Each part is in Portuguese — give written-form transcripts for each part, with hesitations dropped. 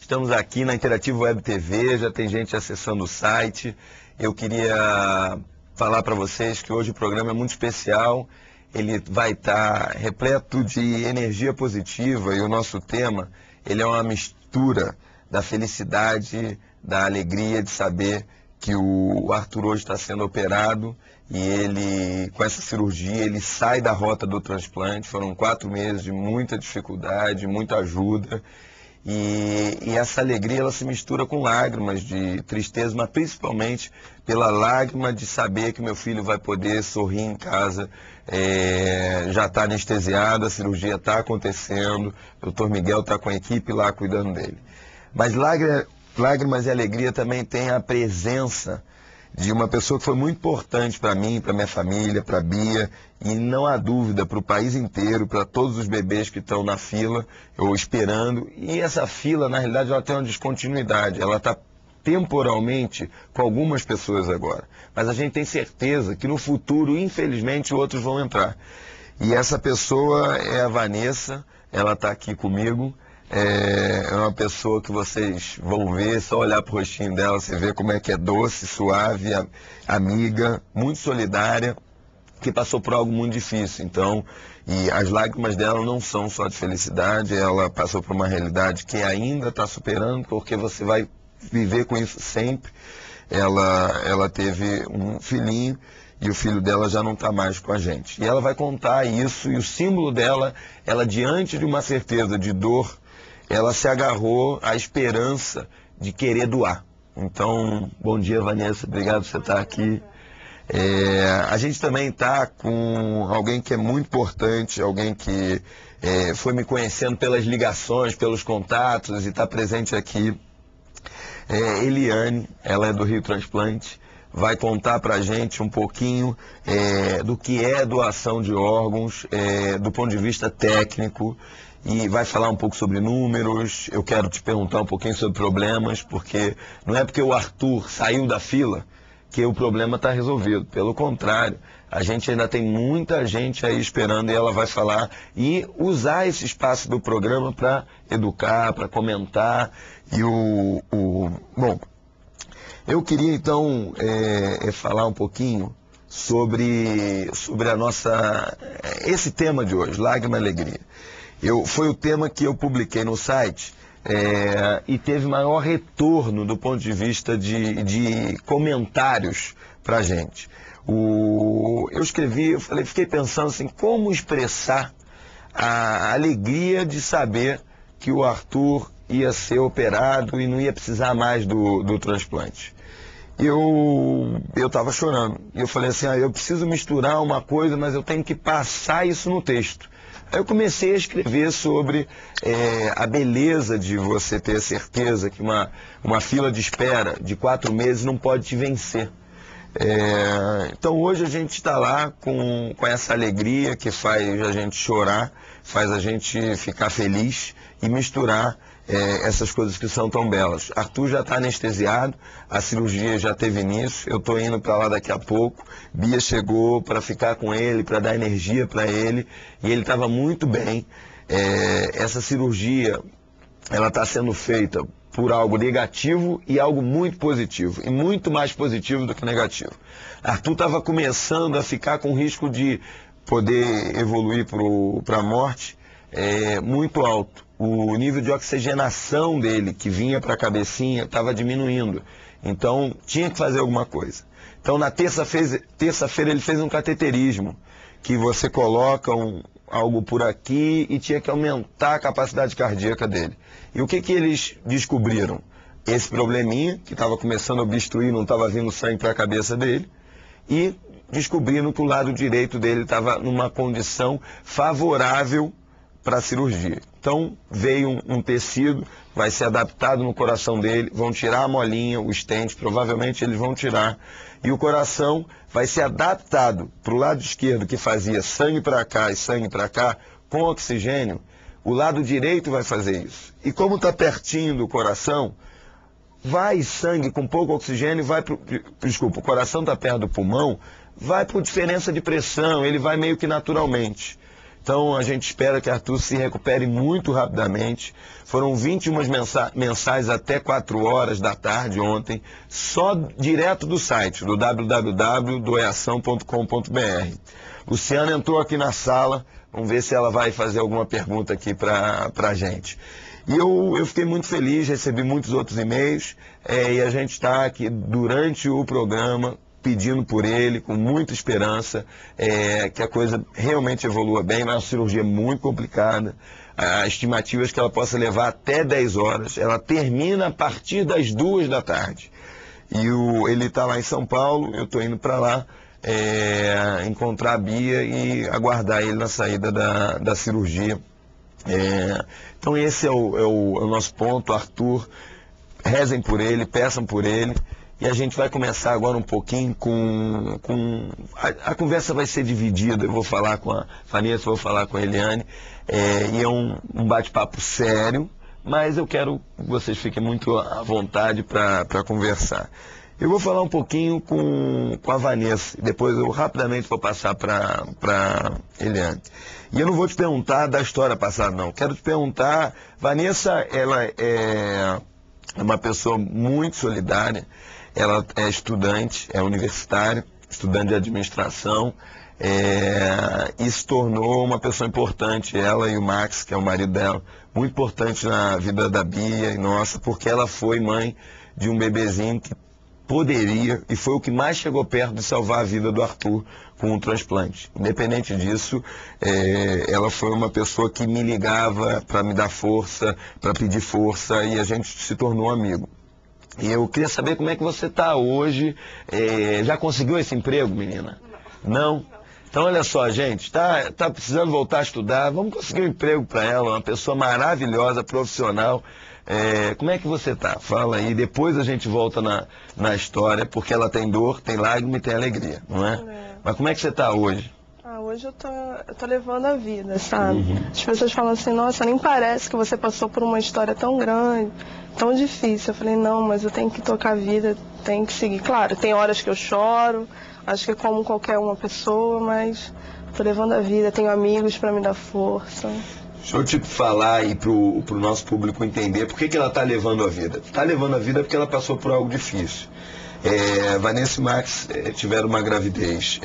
Estamos aqui na Interativo Web TV, já tem gente acessando o site. Eu queria falar para vocês que hoje o programa é muito especial. Ele vai estar repleto de energia positiva e o nosso tema, ele é uma mistura da felicidade, da alegria de saber que o Arthur hoje está sendo operado e ele, com essa cirurgia, ele sai da rota do transplante. Foram 4 meses de muita dificuldade, muita ajuda. E essa alegria ela se mistura com lágrimas de tristeza, mas principalmente pela lágrima de saber que meu filho vai poder sorrir em casa. Já está anestesiado, a cirurgia está acontecendo, o Dr. Miguel está com a equipe lá cuidando dele. Mas lágrimas e alegria também tem a presença de uma pessoa que foi muito importante para mim, para minha família, para a Bia, e não há dúvida, para o país inteiro, para todos os bebês que estão na fila, ou esperando. E essa fila, na realidade, ela tem uma descontinuidade, ela está temporalmente com algumas pessoas agora. Mas a gente tem certeza que no futuro, infelizmente, outros vão entrar. E essa pessoa é a Vanessa, ela está aqui comigo. É uma pessoa que vocês vão ver, só olhar para o rostinho dela, você vê como é que é doce, suave, amiga, muito solidária, que passou por algo muito difícil. Então, e as lágrimas dela não são só de felicidade, ela passou por uma realidade que ainda está superando, porque você vai viver com isso sempre. Ela teve um filhinho e o filho dela já não está mais com a gente. E ela vai contar isso, e o símbolo dela, ela diante de uma certeza de dor, ela se agarrou à esperança de querer doar. Então, bom dia, Vanessa, obrigado por você estar aqui. A gente também está com alguém que é muito importante, alguém que foi me conhecendo pelas ligações, pelos contatos e está presente aqui. Eliane, ela é do Rio Transplante, vai contar para a gente um pouquinho do que é doação de órgãos, do ponto de vista técnico, e vai falar um pouco sobre números. Eu quero te perguntar um pouquinho sobre problemas, porque não é porque o Arthur saiu da fila que o problema está resolvido. Pelo contrário, a gente ainda tem muita gente aí esperando, e ela vai falar e usar esse espaço do programa para educar, para comentar. E bom, eu queria então falar um pouquinho sobre esse tema de hoje, lágrima e alegria. Foi o tema que eu publiquei no site e teve maior retorno do ponto de vista de comentários para a gente. Eu escrevi, fiquei pensando assim, como expressar a alegria de saber que o Arthur ia ser operado e não ia precisar mais do transplante. Eu estava chorando. E eu falei assim, eu preciso misturar uma coisa, mas eu tenho que passar isso no texto. Aí eu comecei a escrever sobre a beleza de você ter a certeza que uma fila de espera de 4 meses não pode te vencer. Então hoje a gente está lá com essa alegria que faz a gente chorar, faz a gente ficar feliz e misturar essas coisas que são tão belas. Arthur já está anestesiado, a cirurgia já teve início, eu estou indo para lá daqui a pouco. Bia chegou para ficar com ele, para dar energia para ele, e ele estava muito bem. Essa cirurgia, ela está sendo feita por algo negativo e algo muito positivo, e muito mais positivo do que negativo. Arthur estava começando a ficar com risco de poder evoluir para a morte muito alto. O nível de oxigenação dele, que vinha para a cabecinha, estava diminuindo. Então, tinha que fazer alguma coisa. Então, na terça-feira ele fez um cateterismo, que você coloca algo por aqui e tinha que aumentar a capacidade cardíaca dele. E o que eles descobriram? Esse probleminha, que estava começando a obstruir, não estava vindo sangue para a cabeça dele, e descobriram que o lado direito dele estava numa condição favorável para a cirurgia. Então veio um tecido, vai ser adaptado no coração dele, vão tirar a molinha, o stent, provavelmente eles vão tirar, e o coração vai ser adaptado para o lado esquerdo, que fazia sangue para cá e sangue para cá, com oxigênio. O lado direito vai fazer isso. E como está pertinho do coração, vai sangue com pouco oxigênio, o coração está perto do pulmão, vai por diferença de pressão, ele vai meio que naturalmente. Então a gente espera que Arthur se recupere muito rapidamente. Foram 21 mensais até 4 horas da tarde ontem, só direto do site, do www.doeação.com.br. Luciana entrou aqui na sala, vamos ver se ela vai fazer alguma pergunta aqui para a gente. E eu fiquei muito feliz, recebi muitos outros e-mails, e a gente está aqui durante o programa pedindo por ele, com muita esperança, que a coisa realmente evolua bem. É uma cirurgia muito complicada, a estimativa é que ela possa levar até 10 horas, ela termina a partir das 2 da tarde. E ele está lá em São Paulo, eu estou indo para lá encontrar a Bia e aguardar ele na saída da cirurgia. Então esse é o nosso ponto. Arthur, rezem por ele, peçam por ele. E a gente vai começar agora um pouquinho a conversa vai ser dividida. Eu vou falar com a Vanessa, vou falar com a Eliane. E é um bate-papo sério, mas eu quero que vocês fiquem muito à vontade para conversar. Eu vou falar um pouquinho com a Vanessa, depois eu rapidamente vou passar para Eliane. E eu não vou te perguntar da história passada, não. Quero te perguntar, Vanessa, ela é uma pessoa muito solidária, ela é estudante, é universitária, estudante de administração, e se tornou uma pessoa importante, ela e o Max, que é o marido dela, muito importante na vida da Bia e nossa, porque ela foi mãe de um bebezinho que poderia, e foi o que mais chegou perto de salvar a vida do Arthur com um transplante. Independente disso, ela foi uma pessoa que me ligava para me dar força, para pedir força, e a gente se tornou amigo. E eu queria saber como é que você está hoje. Já conseguiu esse emprego, menina? Não? Então olha só, gente, tá precisando voltar a estudar, vamos conseguir um emprego para ela, uma pessoa maravilhosa, profissional. Como é que você tá? Fala aí, depois a gente volta na história, porque ela tem dor, tem lágrima e tem alegria, não é? Mas como é que você tá hoje? Hoje eu tô levando a vida, sabe? As pessoas falam assim, nossa, nem parece que você passou por uma história tão grande, tão difícil. Eu falei, não, mas eu tenho que tocar a vida, tenho que seguir. Claro, tem horas que eu choro, acho que é como qualquer uma pessoa, mas tô levando a vida, tenho amigos para me dar força. Deixa eu te falar aí pro nosso público entender por que ela está levando a vida. Está levando a vida porque ela passou por algo difícil. Vanessa e Max tiveram uma gravidez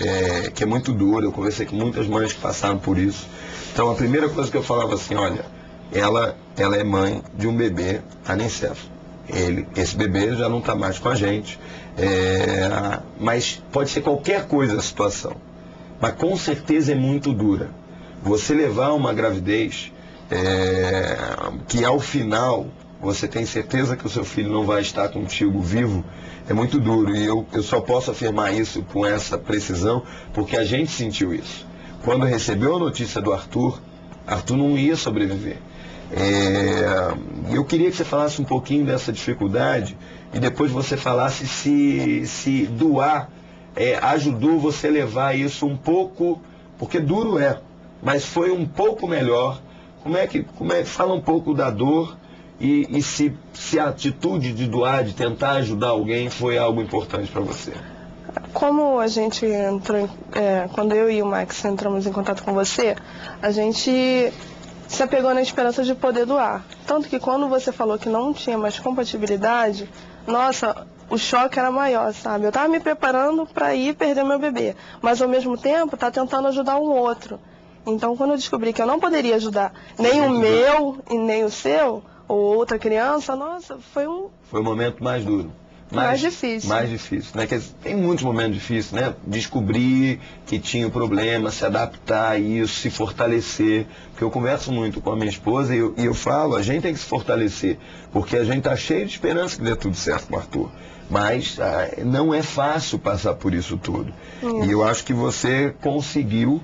que é muito dura. Eu conversei com muitas mães que passaram por isso. Então a primeira coisa que eu falava assim, olha, ela é mãe de um bebê anencefalo. Esse bebê já não está mais com a gente, mas pode ser qualquer coisa a situação. Mas com certeza é muito dura. Você levar uma gravidez que ao final você tem certeza que o seu filho não vai estar contigo vivo, é muito duro. E eu só posso afirmar isso com essa precisão, porque a gente sentiu isso. Quando recebeu a notícia do Arthur não ia sobreviver. Eu queria que você falasse um pouquinho dessa dificuldade e depois você falasse se doar ajudou você a levar isso um pouco, porque duro mas foi um pouco melhor. Fala um pouco da dor e se a atitude de doar, de tentar ajudar alguém foi algo importante para você. Como a gente entrou, quando eu e o Max entramos em contato com você, a gente se apegou na esperança de poder doar. Tanto que quando você falou que não tinha mais compatibilidade, nossa, o choque era maior, sabe? Eu estava me preparando para ir perder meu bebê, mas ao mesmo tempo tá tentando ajudar um outro. Então, quando eu descobri que eu não poderia ajudar nem o meu e nem o seu, ou outra criança, nossa, foi um momento mais duro. Mais difícil. Mais difícil, né? Tem muitos momentos difíceis, né? Descobrir que tinha o problema, se adaptar a isso, se fortalecer. Porque eu converso muito com a minha esposa e eu falo, a gente tem que se fortalecer, porque a gente tá cheio de esperança que dê tudo certo com o Arthur. Mas não é fácil passar por isso tudo. E eu acho que você conseguiu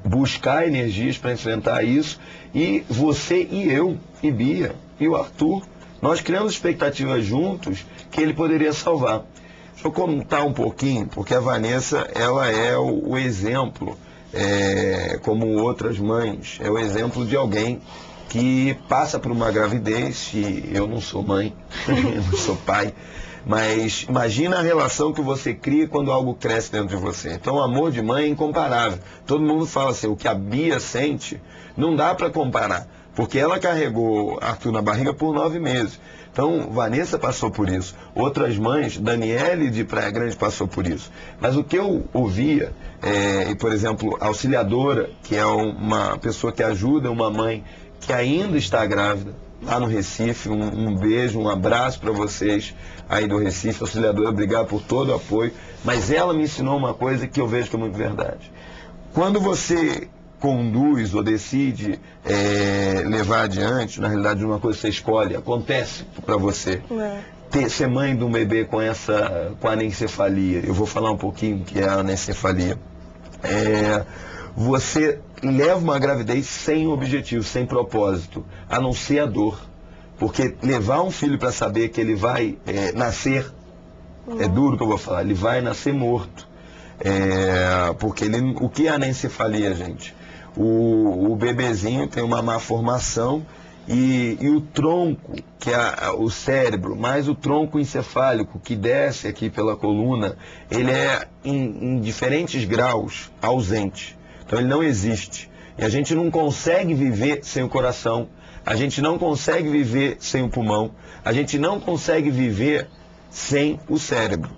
buscar energias para enfrentar isso. E você e eu, e Bia, e o Arthur, nós criamos expectativas juntos que ele poderia salvar. Deixa eu contar um pouquinho, porque a Vanessa, ela é o exemplo, como outras mães, é o exemplo de alguém que passa por uma gravidez, e eu não sou mãe, eu não sou pai, Mas imagina a relação que você cria quando algo cresce dentro de você. Então o amor de mãe é incomparável. Todo mundo fala assim, o que a Bia sente, não dá para comparar. Porque ela carregou Arthur na barriga por 9 meses. Então, Vanessa passou por isso. Outras mães, Daniele de Praia Grande passou por isso. Mas o que eu ouvia, por exemplo, a auxiliadora, que é uma pessoa que ajuda uma mãe que ainda está grávida, lá no Recife, um beijo, um abraço para vocês aí do Recife. Auxiliadora, obrigado por todo o apoio. Mas ela me ensinou uma coisa que eu vejo que é muito verdade. Quando você conduz ou decide levar adiante, na realidade uma coisa que você escolhe, acontece para você. Ser mãe de um bebê com a anencefalia, eu vou falar um pouquinho que é a anencefalia. Você leva uma gravidez sem objetivo, sem propósito, a não ser a dor. Porque levar um filho para saber que ele vai nascer, é duro que eu vou falar, ele vai nascer morto. Porque o que é anencefalia, gente? O bebezinho tem uma má formação e o tronco, que é o cérebro, mais o tronco encefálico que desce aqui pela coluna, ele é em diferentes graus ausente. Então ele não existe. E a gente não consegue viver sem o coração, a gente não consegue viver sem o pulmão, a gente não consegue viver sem o cérebro.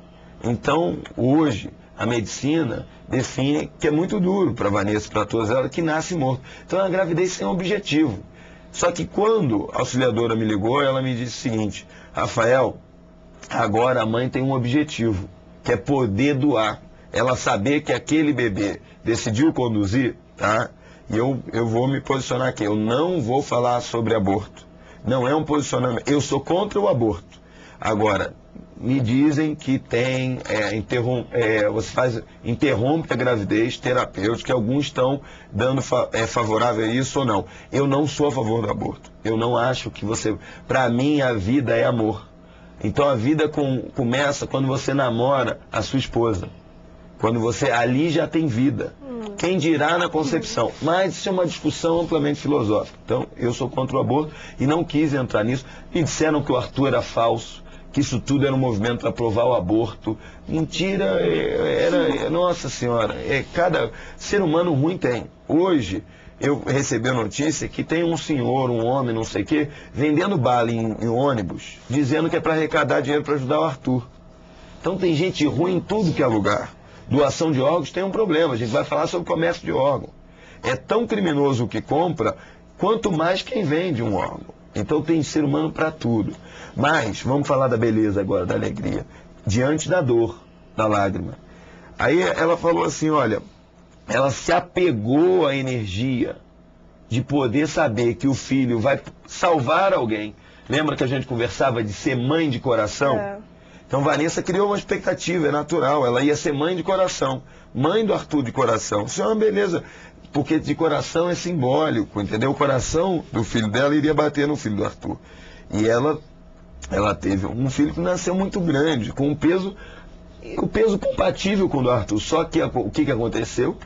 Então, hoje, a medicina define que é muito duro para a Vanessa, para todas elas, que nasce morto. Então é uma gravidez sem objetivo. Só que quando a auxiliadora me ligou, ela me disse o seguinte: Rafael, agora a mãe tem um objetivo, que é poder doar. Ela saber que aquele bebê decidiu conduzir, tá? E eu vou me posicionar aqui. Eu não vou falar sobre aborto. Não é um posicionamento. Eu sou contra o aborto. Agora, me dizem que tem, você interrompe a gravidez terapêutica, alguns estão dando favorável a isso ou não. Eu não sou a favor do aborto. Eu não acho que para mim a vida é amor. Então a vida começa quando você namora a sua esposa. Quando você ali já tem vida. Quem dirá na concepção? Mas isso é uma discussão amplamente filosófica. Então eu sou contra o aborto e não quis entrar nisso. Me disseram que o Arthur era falso, que isso tudo era um movimento para aprovar o aborto. Mentira, nossa senhora, cada ser humano ruim tem. Hoje, eu recebi a notícia que tem um senhor, um homem, não sei o quê, vendendo bala em ônibus, dizendo que é para arrecadar dinheiro para ajudar o Arthur. Então tem gente ruim em tudo que é lugar. Doação de órgãos tem um problema, a gente vai falar sobre comércio de órgão. É tão criminoso o que compra, quanto mais quem vende um órgão. Então tem ser humano para tudo. Mas, vamos falar da beleza agora, da alegria. Diante da dor, da lágrima. Aí ela falou assim, olha, ela se apegou à energia de poder saber que o filho vai salvar alguém. Lembra que a gente conversava de ser mãe de coração? Então Vanessa criou uma expectativa, é natural, ela ia ser mãe de coração. Mãe do Arthur de coração. Isso é uma beleza. Porque de coração é simbólico, entendeu? O coração do filho dela iria bater no filho do Arthur. E ela teve um filho que nasceu muito grande, com o peso compatível com o do Arthur. Só que o que aconteceu?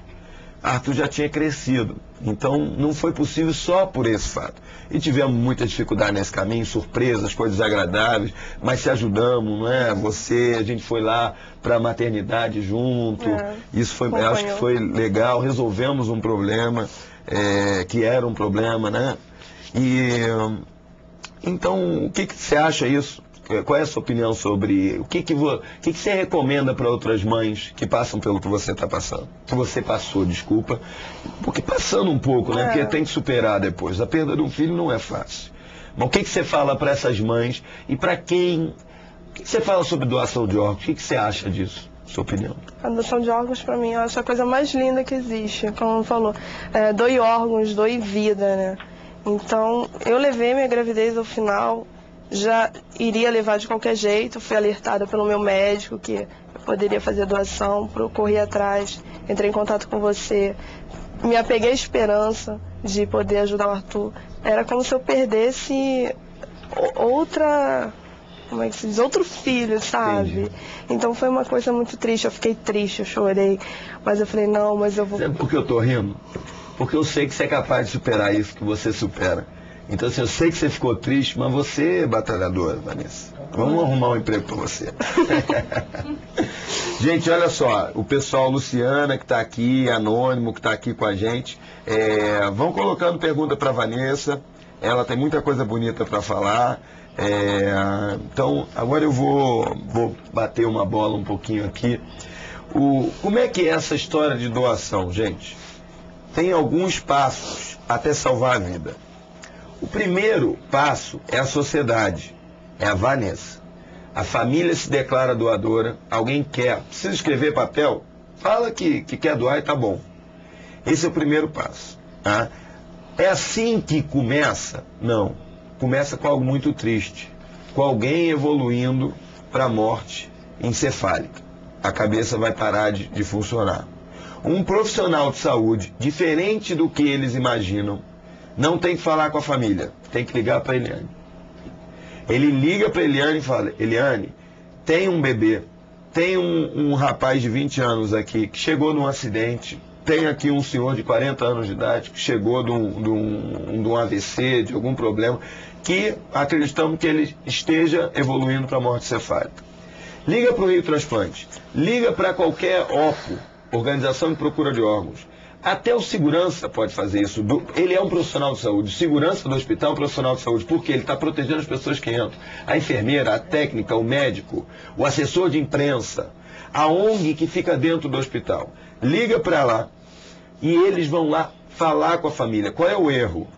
Arthur já tinha crescido. Então não foi possível só por esse fato. E tivemos muita dificuldade nesse caminho, surpresas, coisas agradáveis, mas se ajudamos, não é? A gente foi lá para a maternidade junto. Isso foi, eu acho que foi legal. Resolvemos um problema, que era um problema, né? Então, o que você acha isso? Qual é a sua opinião sobre o que você recomenda para outras mães que passam pelo que você está passando? Que você passou, desculpa. Porque passando um pouco, né? Porque tem que superar depois. A perda de um filho não é fácil. Mas o que você fala para essas mães e para quem... O que você fala sobre doação de órgãos? O que você acha disso? Sua opinião? A doação de órgãos, para mim, eu acho a coisa mais linda que existe. Como falou, doe órgãos, doe vida, né? Então, eu levei minha gravidez ao final... Já iria levar de qualquer jeito, fui alertada pelo meu médico que eu poderia fazer doação, corri atrás, entrei em contato com você, me apeguei à esperança de poder ajudar o Arthur. Era como se eu perdesse outro filho, sabe? Entendi. Então foi uma coisa muito triste, eu fiquei triste, eu chorei, mas eu falei, não, mas eu vou... Sabe por que eu tô rindo? Porque eu sei que você é capaz de superar isso que você supera. Então, assim, eu sei que você ficou triste, mas você é batalhadora, Vanessa. Vamos arrumar um emprego para você. Gente, olha só, o pessoal, Luciana, que está aqui, Anônimo, que está aqui com a gente, vão colocando pergunta para a Vanessa. Ela tem muita coisa bonita para falar. Então, agora eu vou bater uma bola um pouquinho aqui. Como é que é essa história de doação, gente? Tem alguns passos até salvar a vida. O primeiro passo é a sociedade, é a Vanessa. A família se declara doadora, alguém quer, precisa escrever papel, fala que quer doar e tá bom. Esse é o primeiro passo. Tá? É assim que começa? Não. Começa com algo muito triste, com alguém evoluindo para a morte encefálica. A cabeça vai parar de funcionar. Um profissional de saúde, diferente do que eles imaginam, não tem que falar com a família, tem que ligar para a Eliane. Ele liga para a Eliane e fala: Eliane, tem um bebê, tem um rapaz de 20 anos aqui que chegou num acidente, tem aqui um senhor de 40 anos de idade que chegou de um AVC, de algum problema, que acreditamos que ele esteja evoluindo para a morte cefálica. Liga para o Rio Transplante, liga para qualquer OPO, Organização de Procura de Órgãos. Até o segurança pode fazer isso. Ele é um profissional de saúde. O segurança do hospital é um profissional de saúde. Porque ele está protegendo as pessoas que entram. A enfermeira, a técnica, o médico, o assessor de imprensa, a ONG que fica dentro do hospital. Liga para lá e eles vão lá falar com a família. Qual é o erro?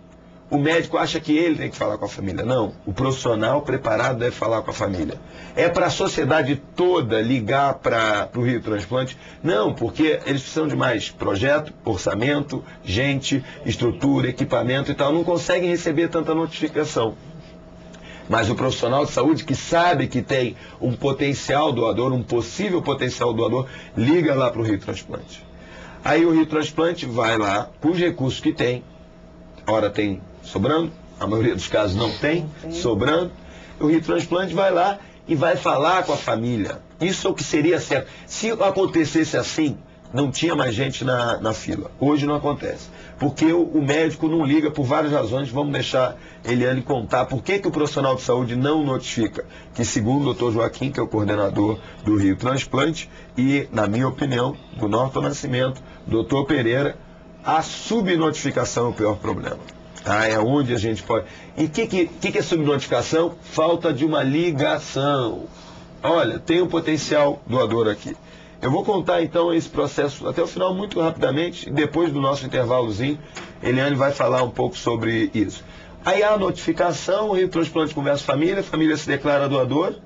O médico acha que ele tem que falar com a família. Não, o profissional preparado deve falar com a família. É para a sociedade toda ligar para o Rio Transplante? Não, porque eles precisam de mais projeto, orçamento, gente, estrutura, equipamento e tal. Não conseguem receber tanta notificação. Mas o profissional de saúde que sabe que tem um potencial doador, um possível potencial doador, liga lá para o Rio Transplante. Aí o Rio Transplante vai lá com os recursos que tem. Ora tem sobrando, a maioria dos casos não tem, sobrando. O Rio Transplante vai lá e vai falar com a família. Isso é o que seria certo. Se acontecesse assim, não tinha mais gente na fila. Hoje não acontece. Porque o médico não liga por várias razões. Vamos deixar Eliane contar por que o profissional de saúde não notifica. Que segundo o Dr. Joaquim, que é o coordenador do Rio Transplante, e, na minha opinião, do Norton Nascimento, Dr. Pereira, a subnotificação é o pior problema. É onde a gente pode... E o que é subnotificação? Falta de uma ligação. Olha, tem um potencial doador aqui. Eu vou contar então esse processo até o final muito rapidamente. Depois do nosso intervalozinho, Eliane vai falar um pouco sobre isso. Aí há a notificação, o Rio Transplante conversa com a família se declara doador.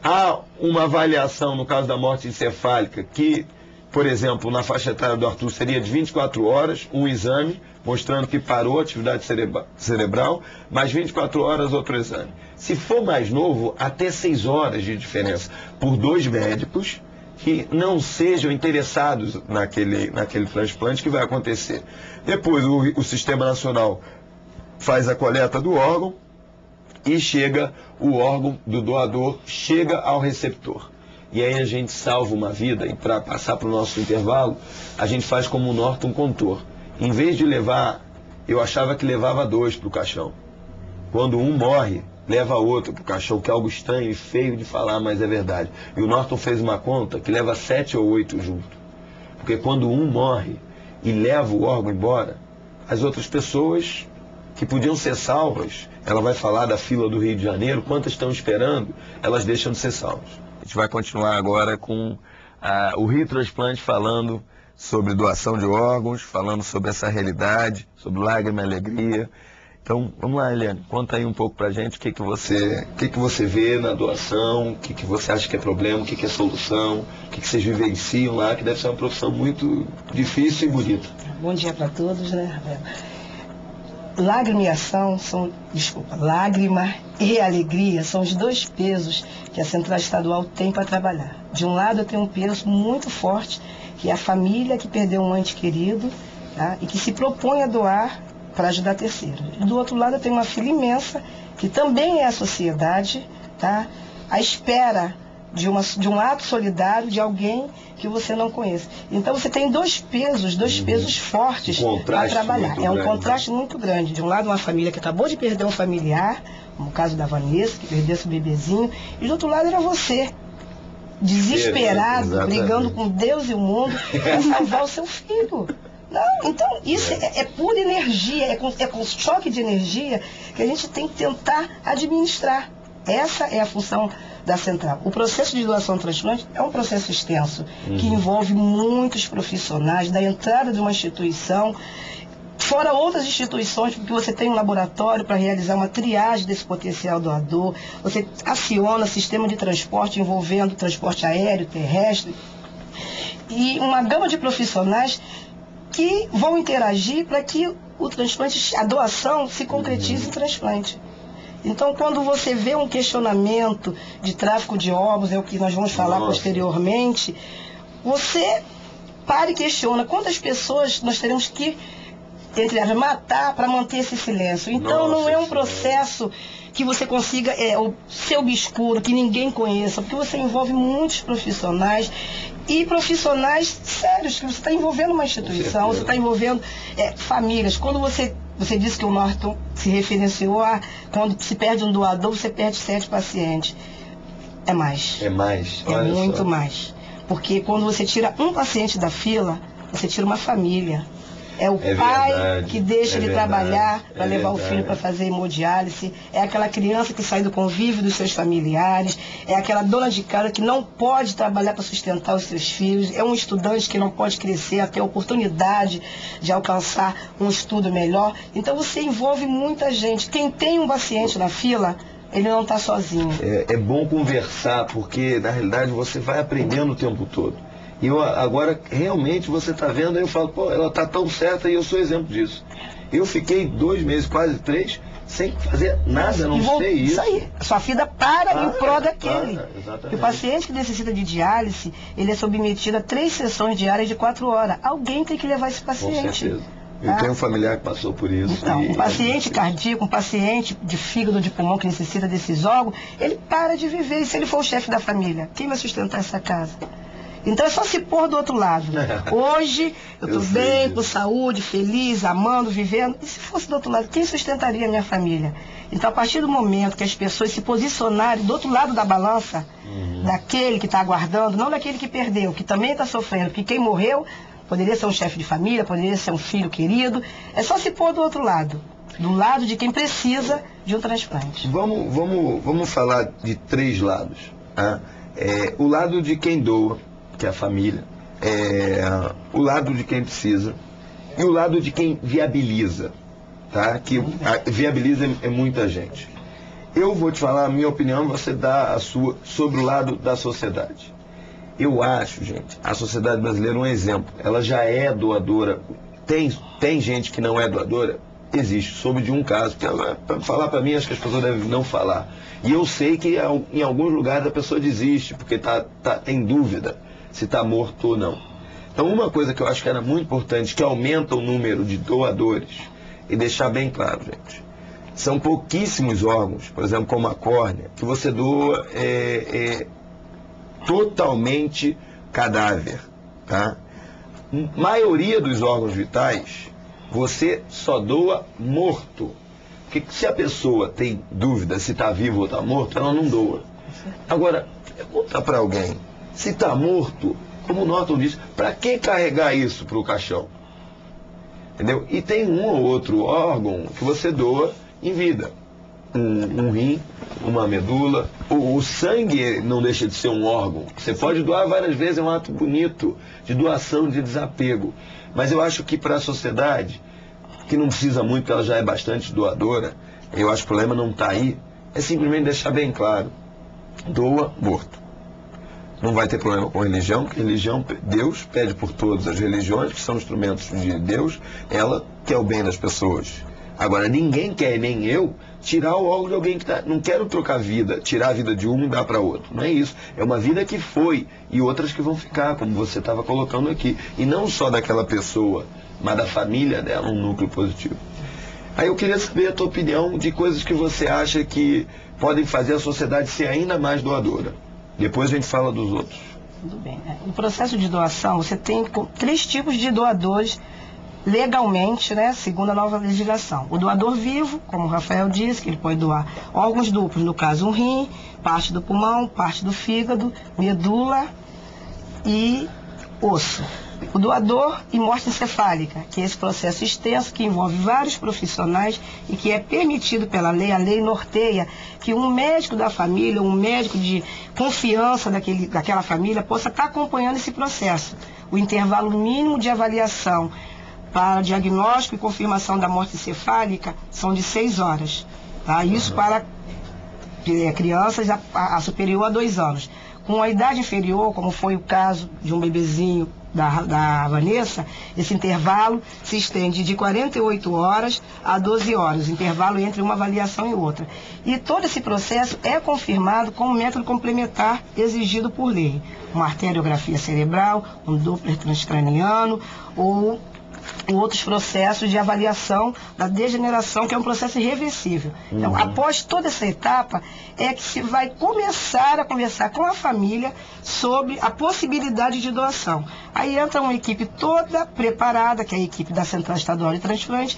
Há uma avaliação no caso da morte encefálica que... Por exemplo, na faixa etária do Arthur seria de 24 horas, um exame, mostrando que parou a atividade cerebral, mais 24 horas outro exame. Se for mais novo, até 6 horas de diferença, por 2 médicos que não sejam interessados naquele transplante que vai acontecer. Depois o Sistema Nacional faz a coleta do órgão e o órgão do doador chega ao receptor. E aí a gente salva uma vida, e para passar para o nosso intervalo, a gente faz como o Norton contou. Em vez de levar, eu achava que levava 2 para o caixão. Quando um morre, leva outro para o caixão, que é algo estranho e feio de falar, mas é verdade. E o Norton fez uma conta que leva 7 ou 8 junto. Porque quando um morre e leva o órgão embora, as outras pessoas que podiam ser salvas, ela vai falar da fila do Rio de Janeiro, quantas estão esperando, elas deixam de ser salvas. A gente vai continuar agora com o Rio Transplante falando sobre doação de órgãos, falando sobre essa realidade, sobre lágrima e alegria. Então, vamos lá, Eliane, conta aí um pouco pra gente o que você vê na doação, o que você acha que é problema, o que é solução, o que vocês vivenciam lá, que deve ser uma profissão muito difícil e bonita. Bom dia para todos, né, Rafael? Lágrima e alegria são os 2 pesos que a Central Estadual tem para trabalhar. De um lado eu tenho um peso muito forte, que é a família que perdeu um ente querido, tá? E que se propõe a doar para ajudar terceiros. E do outro lado eu tenho uma filha imensa, que também é a sociedade, tá? À espera de um ato solidário de alguém que você não conhece. Então você tem dois pesos fortes para trabalhar. É um contraste muito grande. De um lado, uma família que acabou de perder um familiar, como o caso da Vanessa, que perdeu esse bebezinho, e do outro lado era você, desesperado, brigando com Deus e o mundo para salvar o seu filho. Não, então isso é pura energia, é com choque de energia que a gente tem que tentar administrar. Essa é a função da central. O processo de doação transplante é um processo extenso, que envolve muitos profissionais, da entrada de uma instituição, fora outras instituições, porque você tem um laboratório para realizar uma triagem desse potencial doador, você aciona sistema de transporte envolvendo transporte aéreo, terrestre, e uma gama de profissionais que vão interagir para que o transplante, a doação se concretize em transplante. Então, quando você vê um questionamento de tráfico de órgãos, é o que nós vamos falar posteriormente, você para e questiona quantas pessoas nós teremos que, entre aspas, matar para manter esse silêncio. Então, não é um processo que você consiga ser obscuro, que ninguém conheça, porque você envolve muitos profissionais e profissionais sérios, que você está envolvendo uma instituição, você está envolvendo famílias. Quando você disse que o Norton se referenciou a quando se perde um doador, você perde 7 pacientes. É mais. É mais. É muito mais. Porque quando você tira um paciente da fila, você tira uma família. É o pai que deixa de trabalhar para levar o filho para fazer hemodiálise. É aquela criança que sai do convívio dos seus familiares. É aquela dona de casa que não pode trabalhar para sustentar os seus filhos. É um estudante que não pode crescer, a ter a oportunidade de alcançar um estudo melhor. Então você envolve muita gente. Quem tem um paciente na fila, ele não está sozinho. É bom conversar, porque na realidade você vai aprendendo o tempo todo. E agora, realmente, você está vendo, aí eu falo, pô, ela está tão certa e eu sou exemplo disso. Eu fiquei 2 meses, quase 3, sem fazer nada, não sei isso. Isso aí, sua vida para em prol daquele. E o paciente que necessita de diálise, ele é submetido a 3 sessões diárias de 4 horas. Alguém tem que levar esse paciente. Com certeza. Eu tenho um familiar que passou por isso. Então, um paciente cardíaco, um paciente de fígado, de pulmão que necessita desses órgãos, ele para de viver. E se ele for o chefe da família, quem vai sustentar essa casa? Então é só se pôr do outro lado. Hoje eu estou bem, com saúde, feliz, amando, vivendo. E se fosse do outro lado, quem sustentaria a minha família? Então a partir do momento que as pessoas se posicionarem do outro lado da balança, daquele que está aguardando, não daquele que perdeu, que também está sofrendo, porque quem morreu poderia ser um chefe de família, poderia ser um filho querido. É só se pôr do outro lado. Do lado de quem precisa de um transplante. Vamos falar de 3 lados. Tá? O lado de quem doa, que é a família, o lado de quem precisa e o lado de quem viabiliza, tá? Que viabiliza é muita gente. Eu vou te falar a minha opinião, você dá a sua sobre o lado da sociedade. Eu acho, gente, a sociedade brasileira é um exemplo. Ela já é doadora. Tem gente que não é doadora? Existe. Soube de um caso, que para falar para mim, acho que as pessoas devem não falar. E eu sei que em alguns lugares a pessoa desiste, porque tem dúvida se está morto ou não. Então uma coisa que eu acho que era muito importante, que aumenta o número de doadores, e deixar bem claro, gente, são pouquíssimos órgãos, por exemplo, como a córnea, que você doa totalmente cadáver, tá? A maioria dos órgãos vitais, você só doa morto. Porque se a pessoa tem dúvida se está vivo ou está morto, ela não doa. Agora, pergunta para alguém, se está morto, como o Norton disse, para que carregar isso para o caixão? Entendeu? E tem um ou outro órgão que você doa em vida. Um rim, uma medula. O sangue não deixa de ser um órgão. Você pode doar várias vezes, é um ato bonito de doação, de desapego. Mas eu acho que para a sociedade, que não precisa muito, ela já é bastante doadora, eu acho que o problema não está aí, é simplesmente deixar bem claro, doa morto. Não vai ter problema com religião, porque religião, Deus pede por todas as religiões, que são instrumentos de Deus, ela quer o bem das pessoas. Agora, ninguém quer, nem eu, tirar o órgão de alguém que não quero trocar vida, tirar a vida de um e dar para outro. Não é isso. É uma vida que foi e outras que vão ficar, como você estava colocando aqui. E não só daquela pessoa, mas da família dela, um núcleo positivo. Aí eu queria saber a tua opinião de coisas que você acha que podem fazer a sociedade ser ainda mais doadora. Depois a gente fala dos outros. Tudo bem. No processo de doação, você tem 3 tipos de doadores legalmente, né, segundo a nova legislação. O doador vivo, como o Rafael disse, que ele pode doar órgãos duplos, no caso um rim, parte do pulmão, parte do fígado, medula e osso. O doador e morte encefálica, que é esse processo extenso que envolve vários profissionais e que é permitido pela lei, a lei norteia que um médico da família, um médico de confiança daquela família possa estar acompanhando esse processo. O intervalo mínimo de avaliação para diagnóstico e confirmação da morte encefálica são de 6 horas. Tá? Isso para crianças a superior a 2 anos. Com a idade inferior, como foi o caso de um bebezinho da Vanessa, esse intervalo se estende de 48 horas a 12 horas, intervalo entre uma avaliação e outra. E todo esse processo é confirmado com um método complementar exigido por lei. Uma arteriografia cerebral, um Doppler transcraniano ou outros processos de avaliação da degeneração, que é um processo irreversível. Então, após toda essa etapa, é que se vai começar a conversar com a família sobre a possibilidade de doação. Aí entra uma equipe toda preparada, que é a equipe da Central Estadual de Transplante,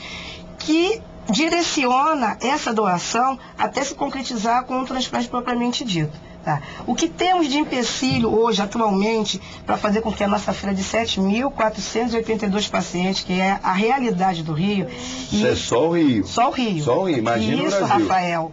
que direciona essa doação até se concretizar com um transplante propriamente dito. Tá. O que temos de empecilho hoje, atualmente, para fazer com que a nossa fila de 7.482 pacientes, que é a realidade do Rio... Isso é só o Rio. Só o Rio. Só o Rio, imagina o Brasil. Isso, Rafael.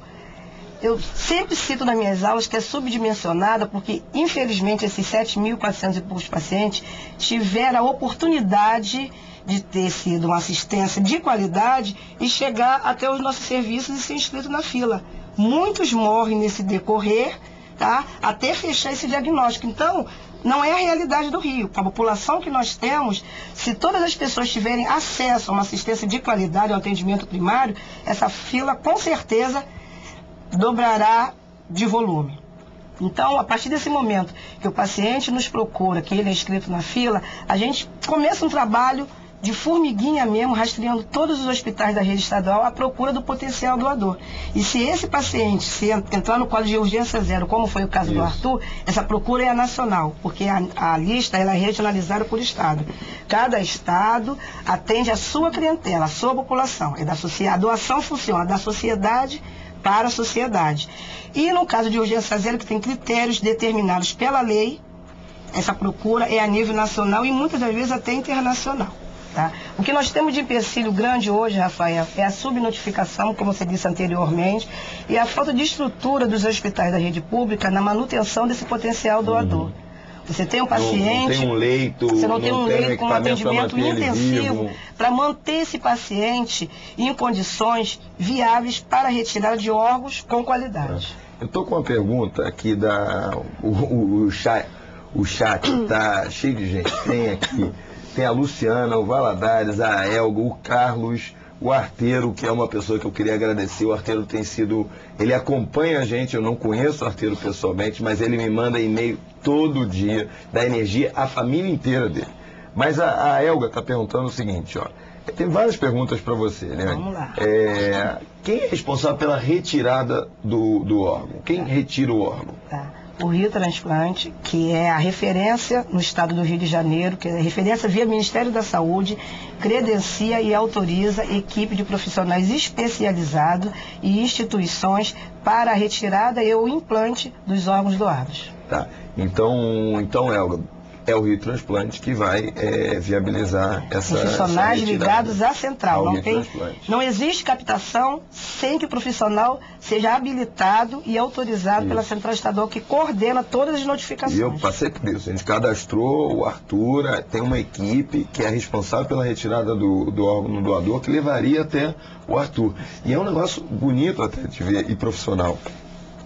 Eu sempre cito nas minhas aulas que é subdimensionada porque, infelizmente, esses 7.400 e poucos pacientes tiveram a oportunidade de ter sido uma assistência de qualidade e chegar até os nossos serviços e ser inscrito na fila. Muitos morrem nesse decorrer, tá? Até fechar esse diagnóstico. Então, não é a realidade do Rio. Com a população que nós temos, se todas as pessoas tiverem acesso a uma assistência de qualidade, ao atendimento primário, essa fila, com certeza, dobrará de volume. Então, a partir desse momento que o paciente nos procura, que ele é inscrito na fila, a gente começa um trabalho de formiguinha mesmo, rastreando todos os hospitais da rede estadual à procura do potencial doador. E se esse paciente se entrar no quadro de urgência zero, como foi o caso do Arthur, essa procura é nacional, porque a lista ela é regionalizada por estado. Cada estado atende a sua clientela, a sua população. A doação funciona da sociedade para a sociedade. E no caso de urgência zero, que tem critérios determinados pela lei, essa procura é a nível nacional e muitas das vezes até internacional. Tá? O que nós temos de empecilho grande hoje, Rafael, é a subnotificação, como você disse anteriormente, e a falta de estrutura dos hospitais da rede pública na manutenção desse potencial doador. Você tem um paciente, não tem um leito, você não tem um leito com um atendimento intensivo para manter esse paciente em condições viáveis para a retirada de órgãos com qualidade. Eu estou com uma pergunta aqui o chat está cheio de gente. Tem a Luciana, o Valadares, a Elga, o Carlos, o Arteiro, que é uma pessoa que eu queria agradecer. O Arteiro ele acompanha a gente, eu não conheço o Arteiro pessoalmente, mas ele me manda e-mail todo dia, dá energia à família inteira dele. Mas a Elga está perguntando o seguinte, ó, tem várias perguntas para você, né? Vamos lá. Quem é responsável pela retirada do órgão? Quem retira o órgão? Tá. O Rio Transplante, que é a referência no estado do Rio de Janeiro, que é a referência via Ministério da Saúde, credencia e autoriza equipe de profissionais especializados e instituições para a retirada e o implante dos órgãos doados. Tá. Então Elga, é o Rio Transplante que vai viabilizar essa profissionais ligados à central. Transplante. Não existe captação sem que o profissional seja habilitado e autorizado pela Central Estadual, que coordena todas as notificações. E eu passei por isso. A gente cadastrou o Arthur, tem uma equipe que é responsável pela retirada do órgão no doador, que levaria até o Arthur. E é um negócio bonito até de ver e profissional.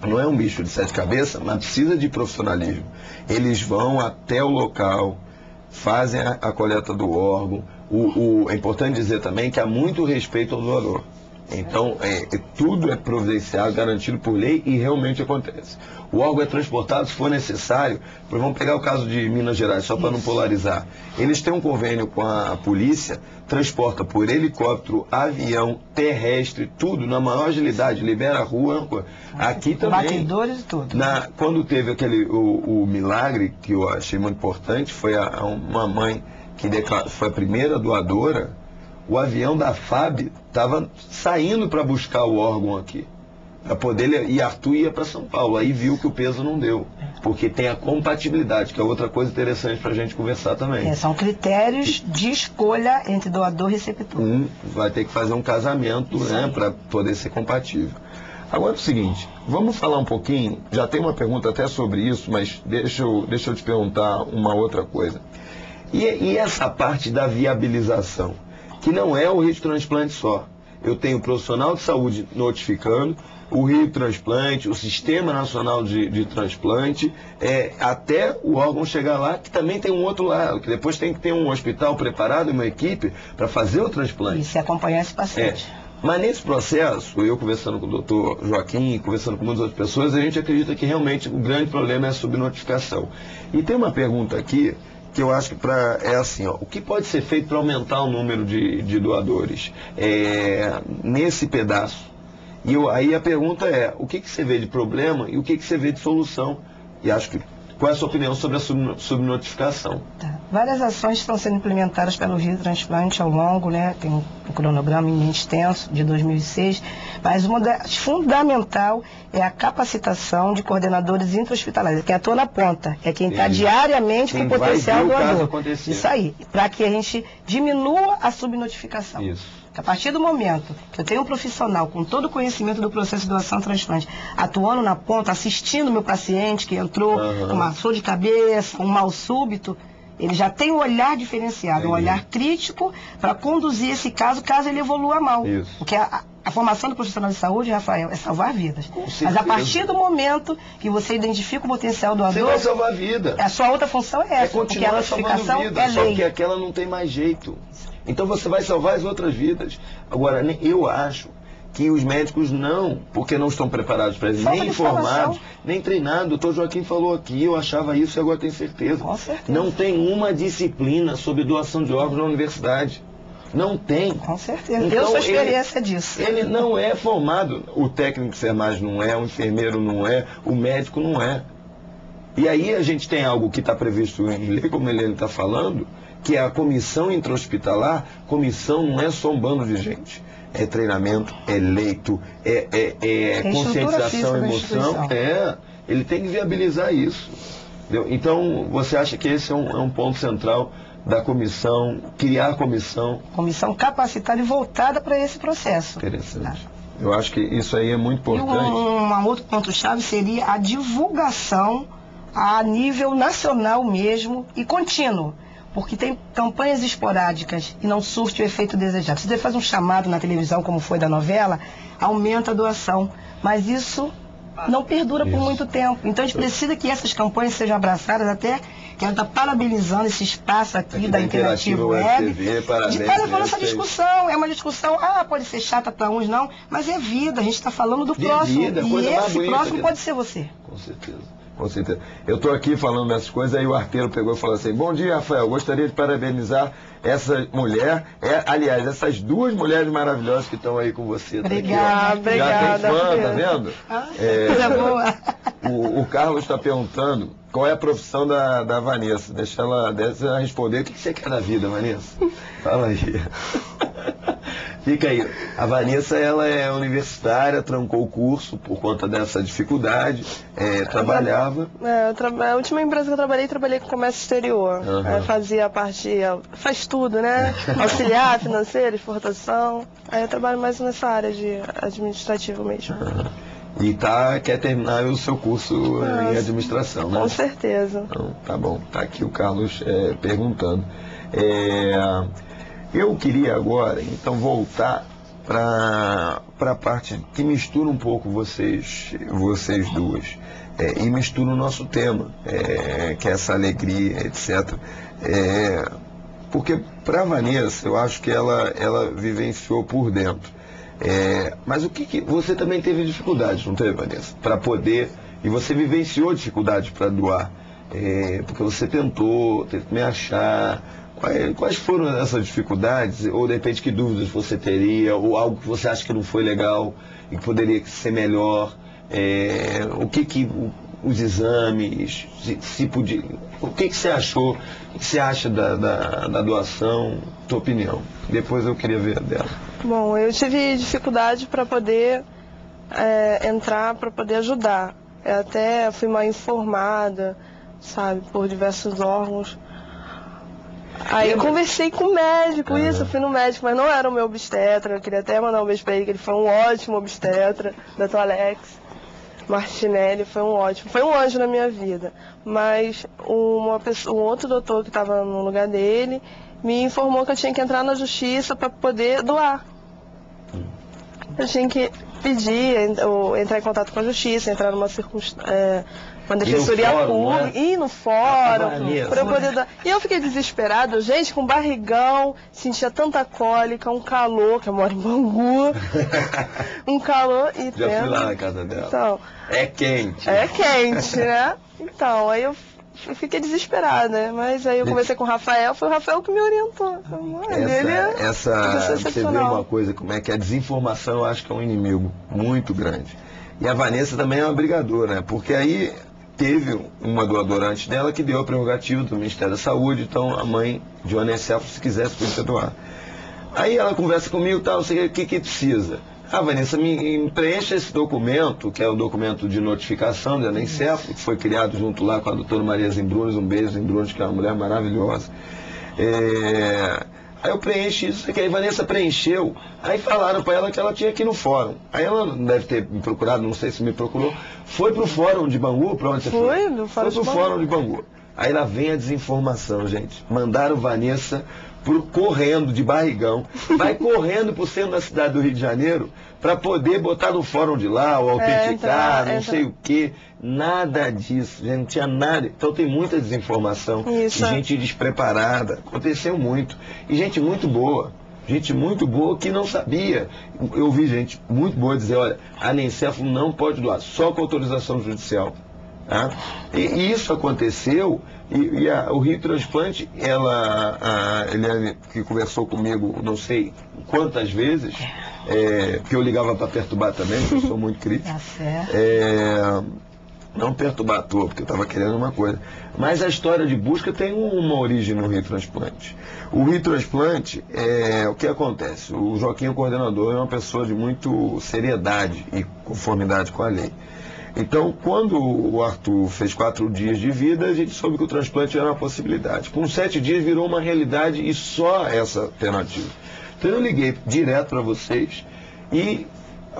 Não é um bicho de 7 cabeças, mas precisa de profissionalismo. Eles vão até o local, fazem a coleta do órgão. É importante dizer também que há muito respeito ao doador. Então, tudo é providenciado, garantido por lei e realmente acontece. O órgão é transportado se for necessário. Vamos pegar o caso de Minas Gerais, só para não polarizar. Eles têm um convênio com a polícia, transporta por helicóptero, avião, terrestre, tudo na maior agilidade, libera a rua. Aqui também. Batedores e tudo. Quando teve o milagre, que eu achei muito importante, foi uma mãe que foi a primeira doadora. O avião da FAB estava saindo para buscar o órgão aqui. Para poder, e Arthur ia para São Paulo. Aí viu que o peso não deu. Porque tem a compatibilidade, que é outra coisa interessante para a gente conversar também. São critérios de escolha entre doador e receptor. Vai ter que fazer um casamento, né, para poder ser compatível. Agora é o seguinte, vamos falar um pouquinho, já tem uma pergunta até sobre isso, mas deixa eu te perguntar uma outra coisa. E essa parte da viabilização? Que não é o Rio de Transplante só. Eu tenho o profissional de saúde notificando, o Rio de Transplante, o Sistema Nacional de Transplante, até o órgão chegar lá, que também tem um outro lado, que depois tem que ter um hospital preparado, uma equipe, para fazer o transplante. E se acompanhar esse paciente. Mas nesse processo, eu conversando com o doutor Joaquim, conversando com muitas outras pessoas, a gente acredita que realmente o grande problema é a subnotificação. E tem uma pergunta aqui, que eu acho que é assim, o que pode ser feito para aumentar o número de doadores nesse pedaço? E aí a pergunta é, o que você vê de problema e o que você vê de solução? E acho que, qual é a sua opinião sobre a subnotificação? Várias ações estão sendo implementadas pelo Rio Transplante ao longo, né? Tem um cronograma extenso de 2006, mas uma fundamental é a capacitação de coordenadores intra-hospitalares, quem atua na ponta, é quem está diariamente com o potencial doador. Isso aí, para que a gente diminua a subnotificação. Isso. A partir do momento que eu tenho um profissional com todo o conhecimento do processo de doação transplante, atuando na ponta, assistindo o meu paciente que entrou com uma dor de cabeça, um mal súbito, ele já tem um olhar diferenciado, um olhar crítico para conduzir esse caso ele evolua mal. Isso. Porque a formação do profissional de saúde, Rafael, é salvar vidas. Mas a partir do momento que você identifica o potencial doador, você vai salvar a vida. A sua outra função é essa, porque a notificação é lei. Só que aquela não tem mais jeito. Então você vai salvar as outras vidas. Agora, eu acho que os médicos não, porque não estão preparados para isso, nem informados, nem treinados. O doutor Joaquim falou aqui, eu achava isso e agora tenho certeza. Com certeza. Não tem uma disciplina sobre doação de órgãos na universidade. Não tem. Com certeza. Então, eu sou experiência disso. Ele não é formado. O técnico de enfermagem não é, o enfermeiro não é, o médico não é. E aí a gente tem algo que está previsto em lei, como ele está falando, que é a comissão intra-hospitalar. Comissão não é só um bando de gente. É treinamento, é leito, é conscientização, emoção. Ele tem que viabilizar isso. Entendeu? Então, você acha que esse é um ponto central da comissão, criar a comissão? Comissão capacitada e voltada para esse processo. Interessante. Eu acho que isso aí é muito importante. E um outro ponto-chave seria a divulgação a nível nacional mesmo e contínuo. Porque tem campanhas esporádicas e não surte o efeito desejado. Se você faz um chamado na televisão, como foi da novela, aumenta a doação. Mas isso não perdura por muito tempo. Então a gente precisa que essas campanhas sejam abraçadas, até quero estar parabenizando esse espaço aqui da Interativa Web, de estar levando essa discussão. É uma discussão, pode ser chata para uns, não, mas é vida, a gente está falando do próximo. Vida, e esse próximo pode ser você. Com certeza. Com certeza. Eu estou aqui falando dessas coisas, aí o arteiro pegou e falou assim, bom dia, Rafael, gostaria de parabenizar essa mulher, aliás, essas duas mulheres maravilhosas que estão aí com você. Obrigada, obrigada. Já tem fã, tá vendo? Coisa boa. O Carlos está perguntando qual é a profissão da Vanessa. Deixa ela responder. O que você quer da vida, Vanessa? Fala aí. Fica aí. A Vanessa, ela é universitária, trancou o curso por conta dessa dificuldade, trabalhava. A última empresa que eu trabalhei com comércio exterior. Fazia a parte, faz tudo, né? Auxiliar, financeiro, exportação. Aí eu trabalho mais nessa área de administrativo mesmo. E quer terminar o seu curso em administração, né? Com certeza. Então, tá bom, tá aqui o Carlos perguntando. Eu queria agora, então, voltar para a parte que mistura um pouco vocês duas, e mistura o nosso tema, que é essa alegria, etc. Porque para a Vanessa, eu acho que ela vivenciou por dentro. Mas o que você também teve dificuldades, não teve, Vanessa? Para poder, e você vivenciou dificuldades para doar, porque você tentou, teve que me achar. Quais foram essas dificuldades, ou de repente que dúvidas você teria, ou algo que você acha que não foi legal e que poderia ser melhor? Os exames, se podia, o que você achou, o que você acha da doação, tua opinião? Depois eu queria ver a dela. Bom, eu tive dificuldade para poder entrar, para poder ajudar. Eu até fui mal informada, sabe, por diversos órgãos. Aí eu conversei com o médico, eu fui no médico, mas não era o meu obstetra. Eu queria até mandar um beijo pra ele, que ele foi um ótimo obstetra, Dr. Alex Martinelli, foi um anjo na minha vida. Mas um outro doutor que estava no lugar dele me informou que eu tinha que entrar na justiça para poder doar. Eu tinha que pedir, ou entrar em contato com a justiça, entrar numa uma defensoria pública, ir no fórum, para eu poder dar. E eu fiquei desesperada, gente, com barrigão, sentia tanta cólica, um calor, que eu moro em Bangu, um calor e já fui lá na casa dela. Então, é quente. É quente, né? Então, aí eu fiquei desesperada, mas aí eu conversei com o Rafael, foi o Rafael que me orientou. Você vê uma coisa, como é que a desinformação eu acho que é um inimigo muito grande. E a Vanessa também é uma brigadora, né? Porque aí teve uma doadora antes dela que deu a prerrogativa do Ministério da Saúde, então a mãe de um anencefalo, se quisesse, podia doar. Aí ela conversa comigo, tal, não sei o que precisa. Vanessa, me preencha esse documento, que é o documento de notificação de anencefalo, que foi criado junto lá com a doutora Maria Zimbrunes, um beijo, Zimbrunes, que é uma mulher maravilhosa. Aí eu preenchi isso, que aí a Vanessa preencheu, aí falaram para ela que ela tinha que ir no fórum. Aí ela deve ter me procurado, não sei se me procurou, foi pro fórum de Bangu, para onde você foi? Foi pro fórum de Bangu. Aí lá vem a desinformação, gente. Mandaram Vanessa correndo de barrigão, vai correndo pro centro da cidade do Rio de Janeiro para poder botar no fórum de lá, ou autenticar, não sei o que. Nada disso, gente, não tinha nada. Então tem muita desinformação, e gente despreparada, aconteceu muito. E gente muito boa que não sabia. Eu vi gente muito boa dizer, olha, anencefalo não pode doar, só com autorização judicial. Tá? E isso aconteceu, o Rio Transplante, ele que conversou comigo não sei quantas vezes, que eu ligava para perturbar também, porque eu sou muito crítico. Não perturbator, porque eu estava querendo uma coisa. Mas a história de busca tem uma origem no Rio Transplante. O Rio Transplante, o que acontece? O Joaquim, o coordenador, é uma pessoa de muito seriedade e conformidade com a lei. Então, quando o Arthur fez 4 dias de vida, a gente soube que o transplante era uma possibilidade. Com 7 dias virou uma realidade e só essa alternativa. Então eu liguei direto para vocês e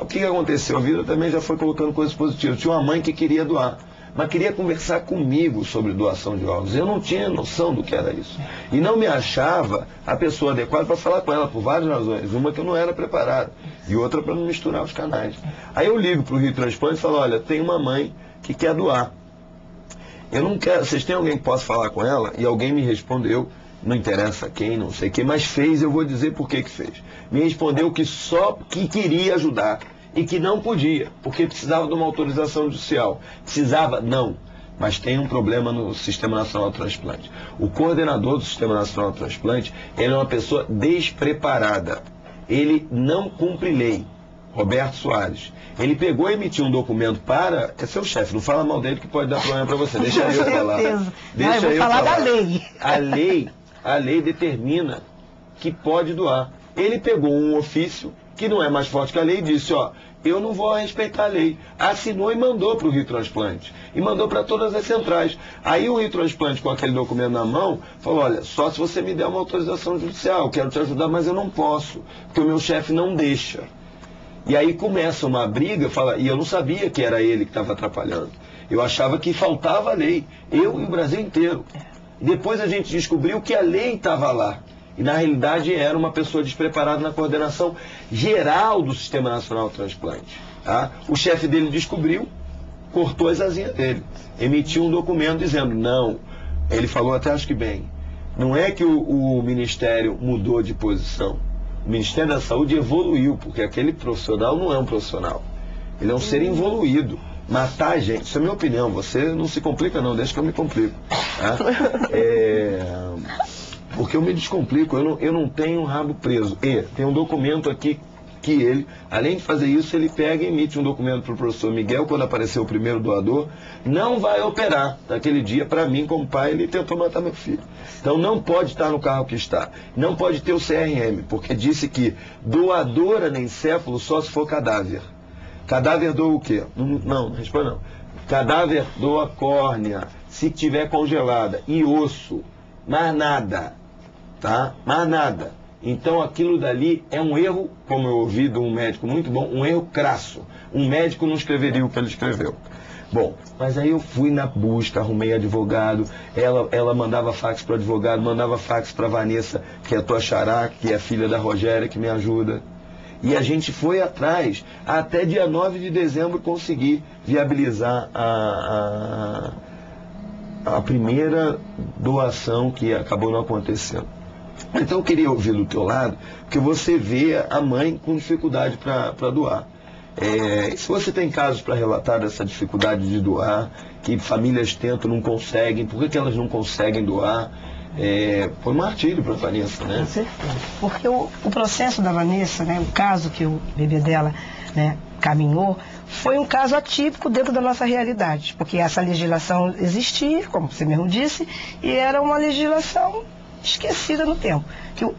o que aconteceu? A vida também já foi colocando coisas positivas. Tinha uma mãe que queria doar, mas queria conversar comigo sobre doação de órgãos. Eu não tinha noção do que era isso. E não me achava a pessoa adequada para falar com ela, por várias razões. Uma que eu não era preparado, e outra para não misturar os canais. Aí eu ligo para o Rio Transplante e falo, olha, tem uma mãe que quer doar. Eu não quero, vocês têm alguém que possa falar com ela? E alguém me respondeu, não interessa quem, não sei quem, mas fez, eu vou dizer por que fez. Me respondeu que queria ajudar e que não podia, porque precisava de uma autorização judicial. Precisava? Não. Mas tem um problema no Sistema Nacional de Transplante. O coordenador do Sistema Nacional de Transplante, ele é uma pessoa despreparada. Ele não cumpre lei. Roberto Soares. Ele pegou e emitiu um documento para... É seu chefe, não fala mal dele que pode dar problema para você. Deixa eu falar. Deixa eu falar da lei. A lei determina que pode doar. Ele pegou um ofício que não é mais forte que a lei e disse, ó, eu não vou respeitar a lei. Assinou e mandou para o Rio Transplante. E mandou para todas as centrais. Aí o Rio Transplante, com aquele documento na mão, falou, olha, só se você me der uma autorização judicial, eu quero te ajudar, mas eu não posso, porque o meu chefe não deixa. E aí começa uma briga, e eu não sabia que era ele que estava atrapalhando. Eu achava que faltava a lei, eu e o Brasil inteiro. Depois a gente descobriu que a lei estava lá. E na realidade era uma pessoa despreparada na coordenação geral do Sistema Nacional de Transplante. Tá? O chefe dele descobriu, cortou as asinhas dele. Emitiu um documento dizendo, não, ele falou até acho que bem, não é que o Ministério mudou de posição. o Ministério da Saúde evoluiu, porque aquele profissional não é um profissional. Ele é um ser involuído. Matar a gente, isso é a minha opinião, você não se complica não, deixa que eu me complico. Tá? Porque eu me descomplico, eu não tenho rabo preso. E tem um documento aqui que ele, além de fazer isso, ele pega e emite um documento para o professor Miguel, quando apareceu o primeiro doador, não vai operar. Naquele dia, para mim, como pai, ele tentou matar meu filho. Então não pode estar no carro que está. Não pode ter o CRM, porque disse que doador anencéfalo só se for cadáver. Cadáver doa o quê? Não responde não. Cadáver doa córnea, se tiver congelada, e osso. Mais nada. Tá? Mais nada. Então aquilo dali é um erro, como eu ouvi de um médico muito bom, um erro crasso. Um médico não escreveria o que ele escreveu. Bom, mas aí eu fui na busca, arrumei advogado, ela mandava fax para o advogado, mandava fax para a Vanessa, que é a tua xará, que é filha da Rogéria, que me ajuda. E a gente foi atrás, até dia 9 de dezembro conseguir viabilizar a primeira doação, que acabou não acontecendo. Então eu queria ouvir do teu lado, porque você vê a mãe com dificuldade para doar. Se você tem casos para relatar dessa dificuldade de doar, que famílias tentam, não conseguem, por que elas não conseguem doar? Foi um martírio para a Vanessa, né? Com certeza. Porque o processo da Vanessa, né, o caso que o bebê dela, né, caminhou, foi um caso atípico dentro da nossa realidade. Porque essa legislação existia, como você mesmo disse, e era uma legislação esquecida no tempo. Que o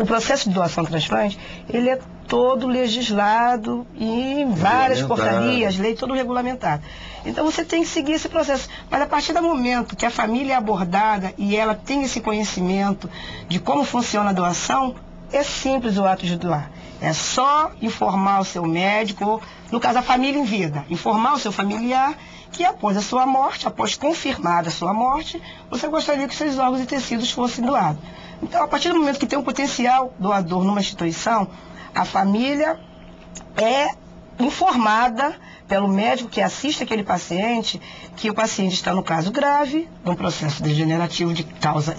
processo de doação transplante, ele é todo legislado e em várias portarias, lei, todo regulamentado. Então você tem que seguir esse processo. Mas a partir do momento que a família é abordada e ela tem esse conhecimento de como funciona a doação, é simples o ato de doar. É só informar o seu médico, ou, no caso a família em vida, informar o seu familiar que após a sua morte, após confirmada a sua morte, você gostaria que seus órgãos e tecidos fossem doados. Então, a partir do momento que tem um potencial doador numa instituição, a família é informada pelo médico que assiste aquele paciente que o paciente está no caso grave, num processo degenerativo de causa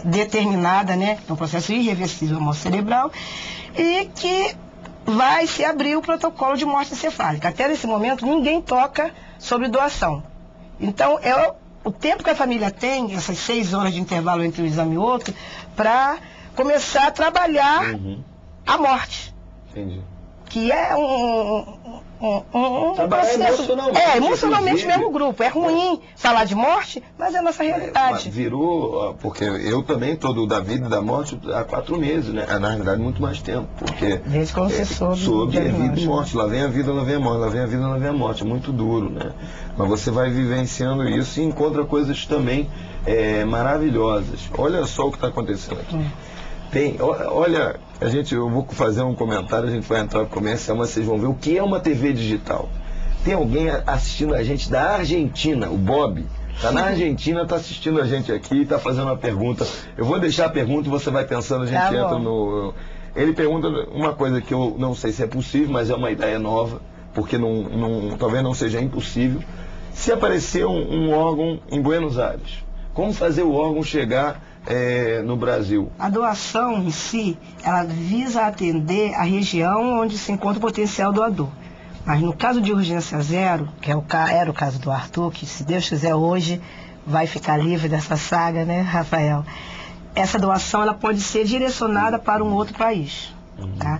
determinada, né, num processo irreversível à morte cerebral, e que vai se abrir o protocolo de morte encefálica. Até nesse momento, ninguém toca sobre doação. Então, é o tempo que a família tem, essas 6 horas de intervalo entre um exame e outro, para começar a trabalhar a morte. Entendi. Que é um processo... emocionalmente mesmo grupo. É ruim falar de morte, mas é a nossa realidade. Virou, porque eu também estou da vida e da morte há 4 meses, né? Na realidade, muito mais tempo. Porque desde quando você soube vida e morte. Lá vem a vida, lá vem a morte. Lá vem a vida, lá vem a morte. É muito duro, né? Mas você vai vivenciando isso e encontra coisas também maravilhosas. Olha só o que está acontecendo aqui. Olha, eu vou fazer um comentário, a gente vai entrar no comercial, mas vocês vão ver o que é uma TV digital. Tem alguém assistindo a gente da Argentina, o Bob, está na Argentina, está assistindo a gente aqui e está fazendo uma pergunta. Eu vou deixar a pergunta e você vai pensando, a gente entra no... Ele pergunta uma coisa que eu não sei se é possível, mas é uma ideia nova, porque talvez não seja impossível. Se aparecer um órgão em Buenos Aires, como fazer o órgão chegar no Brasil? A doação em si, ela visa atender a região onde se encontra o potencial doador. Mas no caso de urgência zero, que era o caso do Arthur, que se Deus quiser hoje vai ficar livre dessa saga, né, Rafael? Essa doação ela pode ser direcionada para um outro país. Tá?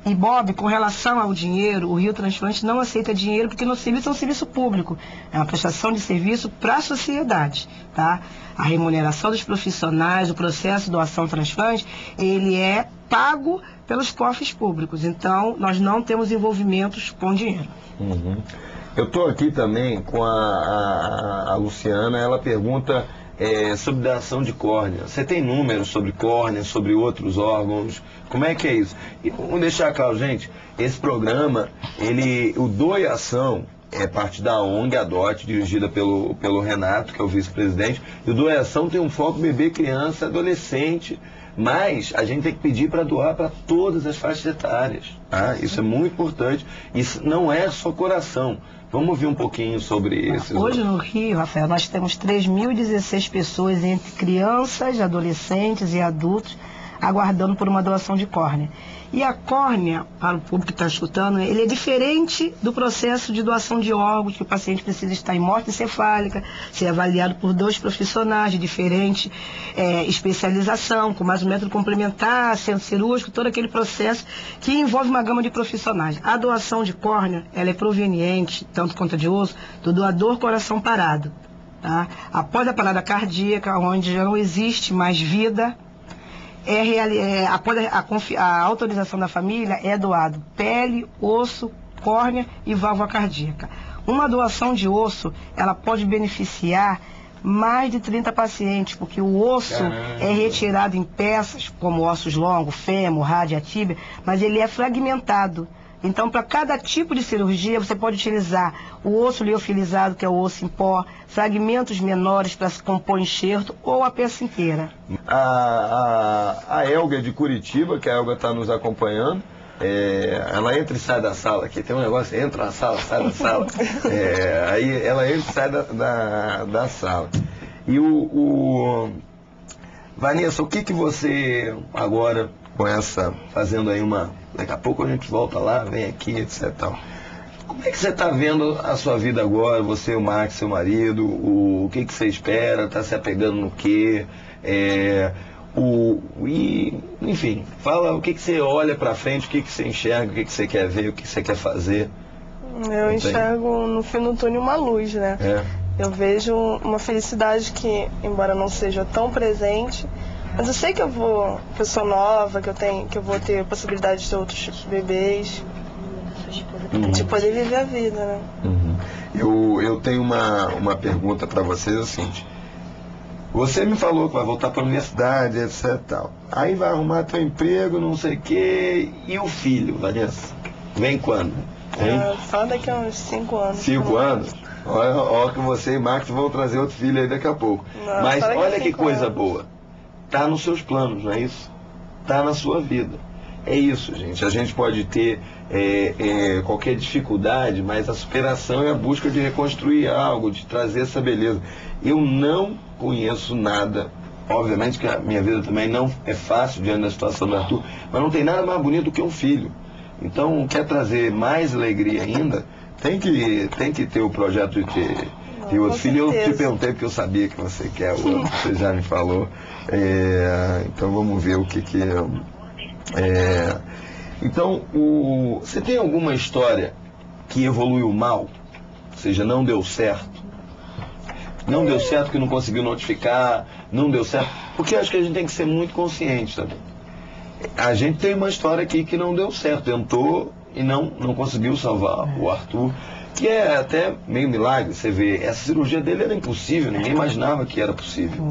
E Bob, com relação ao dinheiro, o Rio Transplante não aceita dinheiro porque nosso serviço é um serviço público. É uma prestação de serviço para a sociedade. Tá? A remuneração dos profissionais, o processo de doação transplante, ele é pago pelos cofres públicos. Então, nós não temos envolvimentos com dinheiro. Eu estou aqui também com a Luciana, ela pergunta sobre doação de córnea. Você tem números sobre córnea, sobre outros órgãos? Como é que é isso? E vamos deixar claro, gente, esse programa, o Doação é parte da ONG Adote, dirigida pelo Renato, que é o vice-presidente. E o Doação tem um foco bebê, criança, adolescente, mas a gente tem que pedir para doar para todas as faixas etárias. Tá? Isso é muito importante. Isso não é só coração. Vamos ouvir um pouquinho sobre isso. Hoje no Rio, Rafael, nós temos 3.016 pessoas entre crianças, adolescentes e adultos aguardando por uma doação de córnea. E a córnea, para o público que está escutando, ele é diferente do processo de doação de órgãos, que o paciente precisa estar em morte encefálica, ser avaliado por 2 profissionais de diferente especialização, com mais um método complementar, centro cirúrgico, todo aquele processo que envolve uma gama de profissionais. A doação de córnea, ela é proveniente, tanto quanto a de osso, do doador coração parado. Tá? Após a parada cardíaca, onde já não existe mais vida, após a autorização da família, é doado pele, osso, córnea e válvula cardíaca. Uma doação de osso, ela pode beneficiar mais de 30 pacientes, porque o osso é retirado em peças, como ossos longos, fêmur, rádia, tíbia, mas ele é fragmentado. Então, para cada tipo de cirurgia, você pode utilizar o osso liofilizado, que é o osso em pó, fragmentos menores para se compor enxerto, ou a peça inteira. A Elga de Curitiba, que a Elga está nos acompanhando, ela entra e sai da sala, aqui tem um negócio, entra na sala, sai da sala. Aí ela entra e sai da sala. E Vanessa, o que você agora, com essa, fazendo aí daqui a pouco a gente volta lá, vem aqui, etc. Como é que você está vendo a sua vida agora, você, o Max, seu marido, o que você espera, está se apegando no quê? Enfim, fala o que você olha para frente, o que você enxerga, o que você quer ver, o que você quer fazer. Eu enxergo no fim do túnel uma luz, né? Eu vejo uma felicidade que, embora não seja tão presente, mas eu sei que eu sou nova, que eu vou ter a possibilidade de ter outros bebês, de poder viver a vida, né? Eu tenho uma pergunta para vocês, é o seguinte. Você me falou que vai voltar para a universidade, etc. Tal. Aí vai arrumar teu emprego, não sei o quê. E o filho, Vanessa? Vem quando? Só daqui a uns 5 anos. 5 anos? Olha que você e Max vão trazer outro filho aí daqui a pouco. Não, mas olha que coisa anos. boa. Tá nos seus planos, não é isso? Tá na sua vida. É isso, gente. A gente pode ter qualquer dificuldade, mas a superação é a busca de reconstruir algo, de trazer essa beleza. Eu não conheço nada, obviamente que a minha vida também não é fácil diante da situação do Arthur, mas não tem nada mais bonito do que um filho. Então, quer trazer mais alegria ainda, tem que ter o projeto de ter outro filho. Eu te perguntei porque eu sabia que você quer o outro, você já me falou. Então, vamos ver o que Então, você tem alguma história que evoluiu mal? Ou seja, não deu certo? Não deu certo que não conseguiu notificar, não deu certo. Porque acho que a gente tem que ser muito consciente também. A gente tem uma história aqui que não deu certo, tentou e não conseguiu salvar o Arthur, que é até meio milagre. Você vê, essa cirurgia dele era impossível, ninguém imaginava que era possível.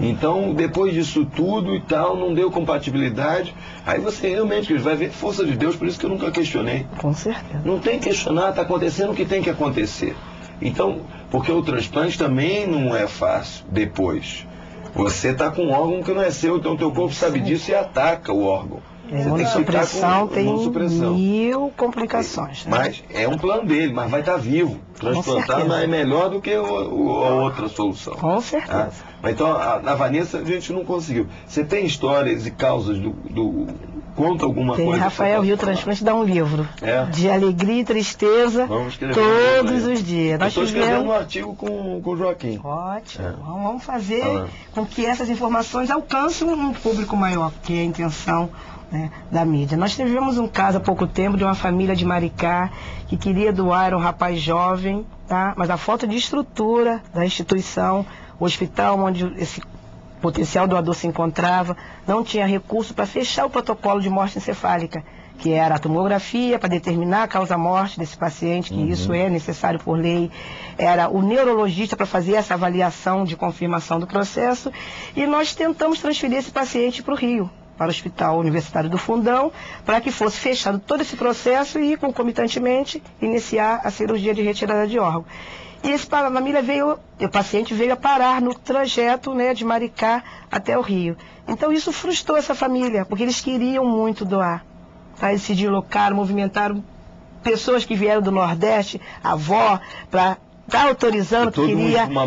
Então, depois disso tudo e tal, não deu compatibilidade, aí você realmente vai ver força de Deus, por isso que eu nunca questionei. Com certeza. Não tem que questionar, está acontecendo o que tem que acontecer. Então, porque o transplante também não é fácil depois. Você está com um órgão que não é seu, então o teu corpo sabe disso e ataca o órgão. Imunossupressão tem 1000 complicações. Né? Mas é um plano dele, mas vai estar vivo. Transplantar é melhor do que a outra solução. Com certeza. Então, na Vanessa a gente não conseguiu. Você tem histórias e causas conta alguma coisa? Rafael Rio Transplante dá um livro de alegria e tristeza todos os dias. Nós estou escrevendo um artigo com o Joaquim. Ótimo. Vamos fazer com que essas informações alcancem um público maior, que é a intenção da mídia. Nós tivemos um caso há pouco tempo de uma família de Maricá que queria doar, era um rapaz jovem, mas a falta de estrutura da instituição, o hospital onde esse potencial doador se encontrava, não tinha recurso para fechar o protocolo de morte encefálica, que era a tomografia para determinar a causa-morte desse paciente, que isso é necessário por lei, era o neurologista para fazer essa avaliação de confirmação do processo, e nós tentamos transferir esse paciente para o Rio, para o Hospital Universitário do Fundão, para que fosse fechado todo esse processo e, concomitantemente, iniciar a cirurgia de retirada de órgão. E esse família o paciente veio a parar no trajeto de Maricá até o Rio. Então isso frustrou essa família, porque eles queriam muito doar. Eles se deslocaram, movimentaram pessoas que vieram do Nordeste, a avó, para estar autorizando, que queria. Uma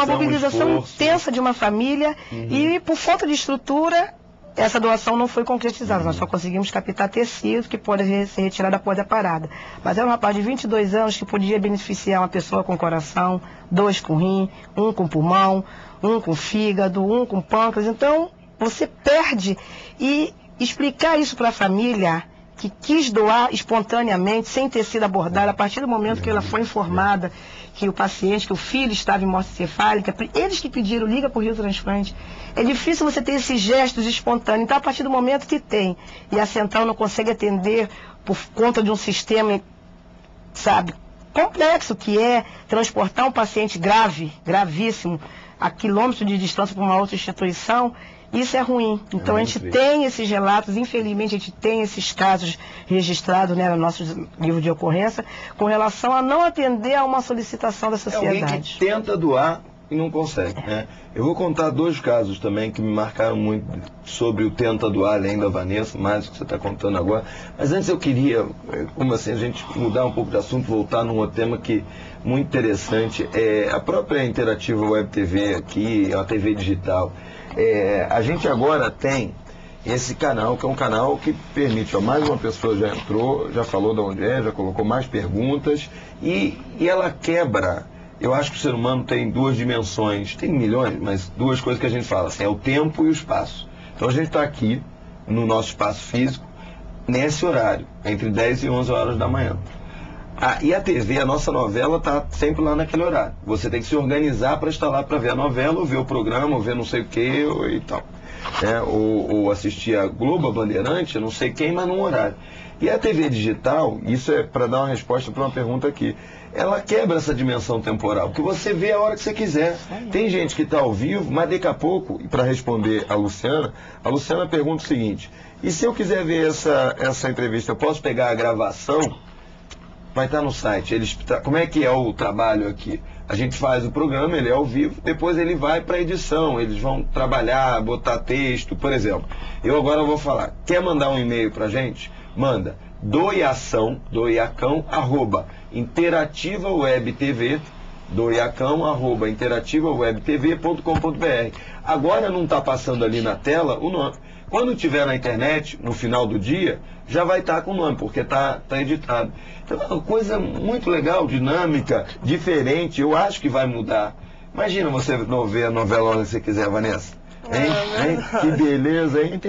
mobilização intensa de uma família, e por falta de estrutura, essa doação não foi concretizada. Nós só conseguimos captar tecido que pode ser retirado após a parada. Mas era um rapaz de 22 anos que podia beneficiar uma pessoa com coração, 2 com rim, 1 com pulmão, 1 com fígado, 1 com pâncreas. Então, você perde. E explicar isso para a família que quis doar espontaneamente, sem ter sido abordada, a partir do momento que ela foi informada que o paciente, que o filho estava em morte encefálica, eles que pediram, liga para o Rio Transplante. É difícil você ter esses gestos espontâneos. Então, a partir do momento que tem, e a central não consegue atender por conta de um sistema, sabe, complexo, que é transportar um paciente grave, gravíssimo, a quilômetros de distância para uma outra instituição, isso é ruim. Então, a gente tem esses relatos, infelizmente, a gente tem esses casos registrados, né, no nosso livro de ocorrência, com relação a não atender a uma solicitação da sociedade. É alguém que tenta doar e não consegue, né? Eu vou contar 2 casos também que me marcaram muito sobre o tenta doar, além da Vanessa, mais do que você está contando agora. Mas antes eu queria, como assim, a gente mudar um pouco de assunto, voltar num outro tema que muito interessante, é a própria Interativa Web TV aqui, a TV digital. A gente agora tem esse canal, que é um canal que permite, mais uma pessoa já entrou, já falou de onde é, já colocou mais perguntas, e ela quebra. Eu acho que o ser humano tem 2 dimensões, tem milhões, mas 2 coisas que a gente fala, assim, é o tempo e o espaço. Então a gente está aqui, no nosso espaço físico, nesse horário, entre 10 e 11 horas da manhã. E a TV, a nossa novela, está sempre lá naquele horário. Você tem que se organizar para estar lá para ver a novela, ou ver o programa, ou ver não sei o que e tal. Ou assistir a Globo, a Bandeirante, não sei quem, mas num horário. E a TV digital, isso é para dar uma resposta para uma pergunta aqui, ela quebra essa dimensão temporal, porque você vê a hora que você quiser. Tem gente que está ao vivo, mas daqui a pouco, e para responder a Luciana pergunta o seguinte: e se eu quiser ver essa entrevista, eu posso pegar a gravação? Vai estar no site. Como é que é o trabalho aqui? A gente faz o programa, ele é ao vivo, depois ele vai para a edição, eles vão trabalhar, botar texto, por exemplo. Eu agora vou falar, quer mandar um e-mail para a gente? Manda doiacão@interativawebtv.com.br. Agora não está passando ali na tela o nome. Quando tiver na internet, no final do dia, já vai estar com o nome, porque está editado. Então é uma coisa muito legal, dinâmica, diferente, eu acho que vai mudar. Imagina você não ver a novela onde você quiser, Vanessa. Hein? Que beleza, hein?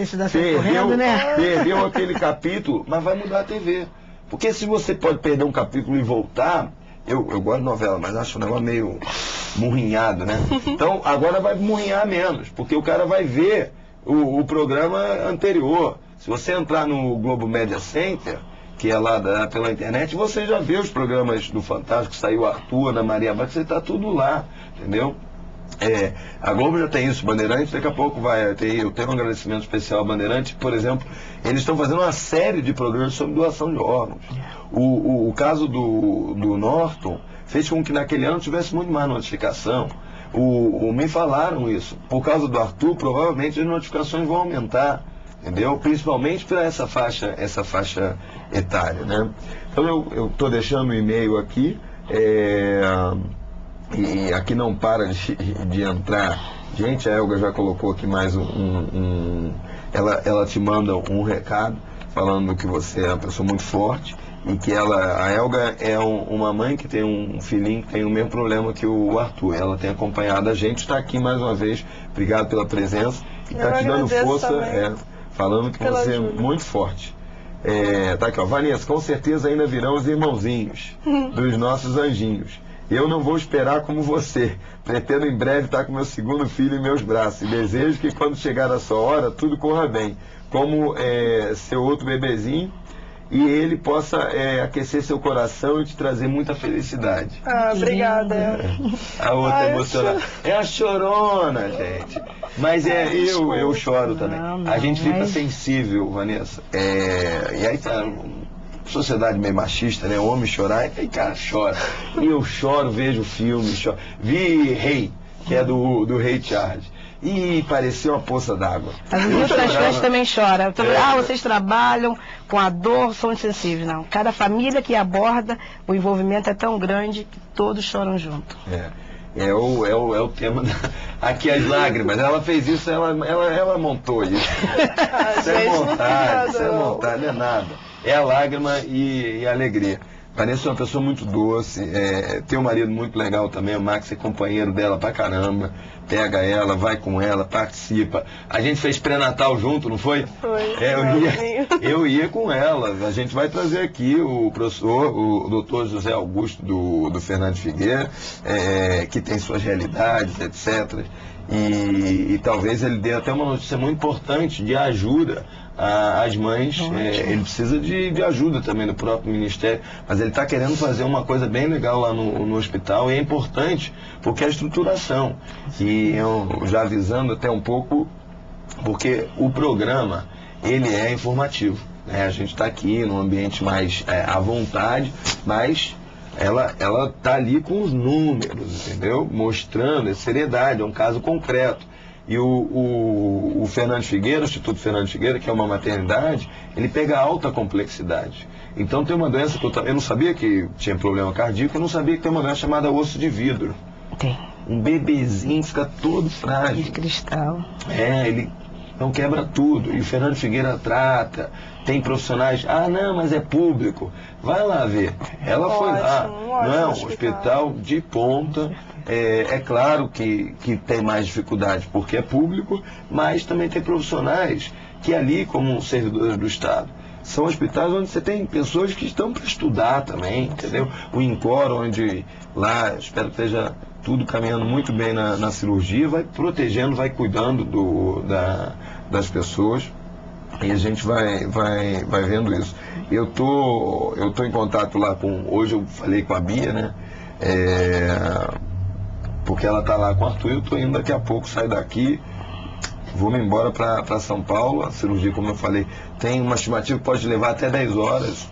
Perdeu aquele capítulo, mas vai mudar a TV. Porque se você pode perder um capítulo e voltar, eu gosto de novela, mas acho um negócio meio murrinhado, né? Então agora vai murrinhar menos, porque o cara vai ver o programa anterior. Se você entrar no Globo Media Center, que é lá pela internet, você já vê os programas do Fantástico, saiu a Arthur, Ana Maria Braga, você está tudo lá, entendeu? A Globo já tem isso, Bandeirantes, daqui a pouco vai ter. Eu tenho um agradecimento especial à Bandeirantes, por exemplo, eles estão fazendo uma série de programas sobre doação de órgãos. O caso do Norton fez com que naquele ano tivesse muito mais notificação. Me falaram isso. Por causa do Arthur, provavelmente as notificações vão aumentar, entendeu? Principalmente para essa faixa etária, né? Então eu estou deixando o e-mail aqui, e aqui não para de entrar gente. A Elga já colocou aqui mais ela te manda um recado falando que você é uma pessoa muito forte e que a Elga é uma mãe que tem um filhinho que tem o mesmo problema que o Arthur. Ela tem acompanhado a gente, está aqui mais uma vez. Obrigado pela presença e está te dando força, falando que você é muito forte. Tá aqui, ó, Vanessa, com certeza ainda virão os irmãozinhos dos nossos anjinhos. Eu não vou esperar como você. Pretendo em breve estar com meu segundo filho em meus braços. E desejo que quando chegar a sua hora, tudo corra bem. Como seu outro bebezinho. E ele possa aquecer seu coração e te trazer muita felicidade. Obrigada. A outra emocionada. É a chorona, gente. Mas eu choro também. A gente fica sensível, Vanessa. E aí tá... sociedade meio machista, né? Homem chorar, e cara, chora. E eu choro, vejo filme, choro. Vi Rei, que é do Rei Charles. E parecia uma poça d'água. As meninas transplante também choram. Vocês trabalham com a dor, são insensíveis. Não. Cada família que aborda, o envolvimento é tão grande que todos choram junto. É o tema aqui as lágrimas. Ela fez isso, ela montou isso. Isso é montagem, não é nada. É a lágrima e a alegria. Vanessa é uma pessoa muito doce, tem um marido muito legal também, o Max é companheiro dela pra caramba, pega ela, vai com ela, participa. A gente fez pré-natal junto, não foi? Foi. Eu ia com ela. A gente vai trazer aqui o professor, o doutor José Augusto do Fernando Figueira, que tem suas realidades, etc. E talvez ele dê até uma notícia muito importante de ajuda às mães. Ele precisa de ajuda também do próprio Ministério, mas ele está querendo fazer uma coisa bem legal lá no hospital, e é importante porque é a estruturação. E eu já avisando até um pouco, porque o programa ele é informativo, né? A gente está aqui num ambiente mais à vontade, mas ela está ali com os números, entendeu? Mostrando a seriedade, é um caso concreto. E o Fernando Figueira, o Instituto Fernando Figueira, que é uma maternidade, ele pega alta complexidade. Então tem uma doença que eu não sabia que tinha problema cardíaco, eu não sabia que tem uma doença chamada osso de vidro. Tem. Um bebezinho fica todo frágil. De cristal. Ele não quebra tudo. E o Fernando Figueira trata, tem profissionais, não, mas é público. Vai lá ver. Ela foi lá. Não, hospital de ponta. É claro que tem mais dificuldade porque é público, mas também tem profissionais que ali, como servidores do Estado, são hospitais onde você tem pessoas que estão para estudar também, entendeu? O INCOR, onde lá, espero que esteja tudo caminhando muito bem na cirurgia, vai protegendo, vai cuidando das pessoas, e a gente vai vendo isso. Eu tô em contato lá hoje eu falei com a Bia, né? Porque ela está lá com o Arthur, eu estou indo daqui a pouco, sair daqui, vou-me embora para São Paulo. A cirurgia, como eu falei, tem uma estimativa que pode levar até 10 horas,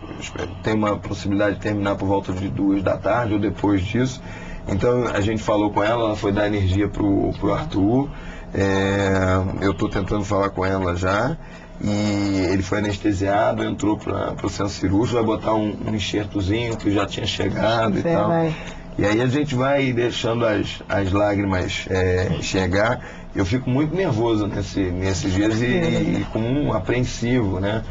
tem uma possibilidade de terminar por volta de 2 da tarde ou depois disso. Então a gente falou com ela foi dar energia pro Arthur, eu estou tentando falar com ela já, e ele foi anestesiado, entrou para o centro cirúrgico, vai botar um enxertozinho que já tinha chegado e tal. E aí a gente vai deixando as lágrimas chegar. Eu fico muito nervoso nesses dias e apreensivo, né?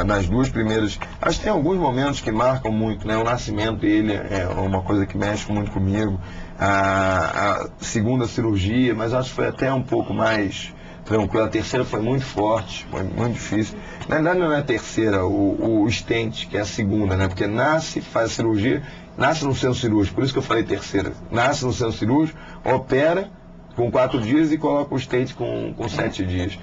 Nas duas primeiras. Acho que tem alguns momentos que marcam muito, né? O nascimento dele é uma coisa que mexe muito comigo. A segunda cirurgia, mas acho que foi até um pouco mais tranquilo. A terceira foi muito forte, foi muito difícil. Na verdade não é a terceira, o stent, que é a segunda, né? Porque nasce, faz a cirurgia, nasce no centro cirúrgico, por isso que eu falei terceira. Nasce no centro cirúrgico, opera com 4 dias e coloca o stent com 7 dias.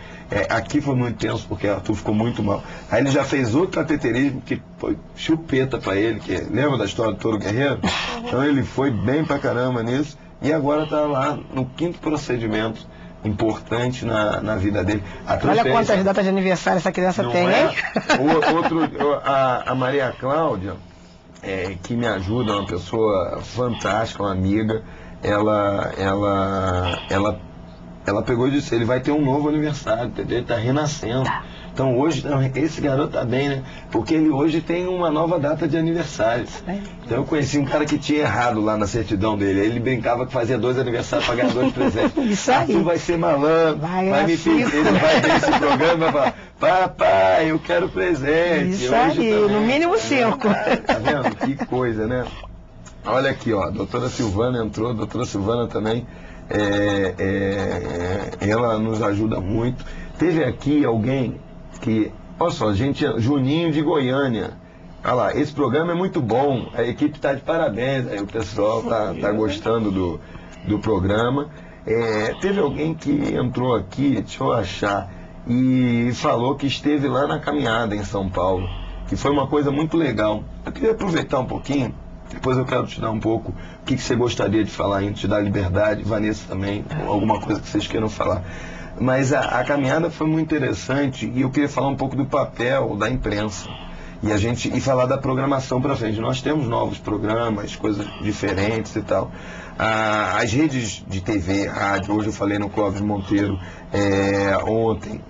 Aqui foi muito tenso, porque o Arthur ficou muito mal. Aí ele já fez outro cateterismo que foi chupeta para ele, lembra da história do Touro Guerreiro? Então ele foi bem pra caramba nisso, e agora tá lá no 5º procedimento importante na vida dele. Olha quantas datas de aniversário essa criança tem, hein? A Maria Cláudia, que me ajuda, uma pessoa fantástica, uma amiga, ela pegou e disse, ele vai ter um novo aniversário, entendeu? Ele está renascendo. Então hoje, esse garoto tá bem, né? Porque ele hoje tem uma nova data de aniversário. Então eu conheci um cara que tinha errado lá na certidão dele. Ele brincava que fazia 2 aniversários para ganhar 2 presentes. Isso aí. Arthur vai ser malandro, vai me pedir, ele vai ver esse programa e vai falar, papai, eu quero presente. Isso aí, também, no mínimo 5. Tá vendo? Que coisa, né? Olha aqui, ó, a doutora Silvana entrou, a doutora Silvana também, ela nos ajuda muito. Teve aqui alguém que, olha só, Juninho de Goiânia, olha lá, esse programa é muito bom, a equipe está de parabéns, aí o pessoal tá gostando do programa. Teve alguém que entrou aqui, deixa eu achar, e falou que esteve lá na caminhada em São Paulo, que foi uma coisa muito legal. Eu queria aproveitar um pouquinho. Depois eu quero te dar um pouco o que você gostaria de falar ainda, te dar liberdade, Vanessa também, alguma coisa que vocês queiram falar. Mas a caminhada foi muito interessante e eu queria falar um pouco do papel da imprensa e falar da programação para frente. Nós temos novos programas, coisas diferentes e tal. As redes de TV, rádio, hoje eu falei no Clóvis Monteiro ontem,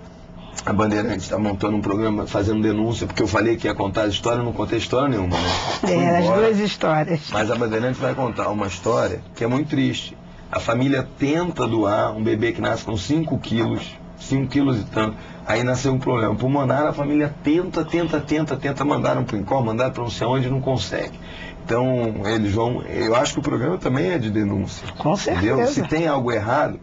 A Bandeirantes está montando um programa, fazendo denúncia, porque eu falei que ia contar a história, não contei história nenhuma, né? As duas histórias. Mas a Bandeirantes vai contar uma história que é muito triste. A família tenta doar um bebê que nasce com 5 quilos e tanto. Aí nasceu um problema pulmonar, a família tenta, mandaram para o INCOR, mandaram para não sei onde, não consegue. Então, eles vão... Eu acho que o programa também é de denúncia. Com certeza. Entendeu? Se tem algo errado,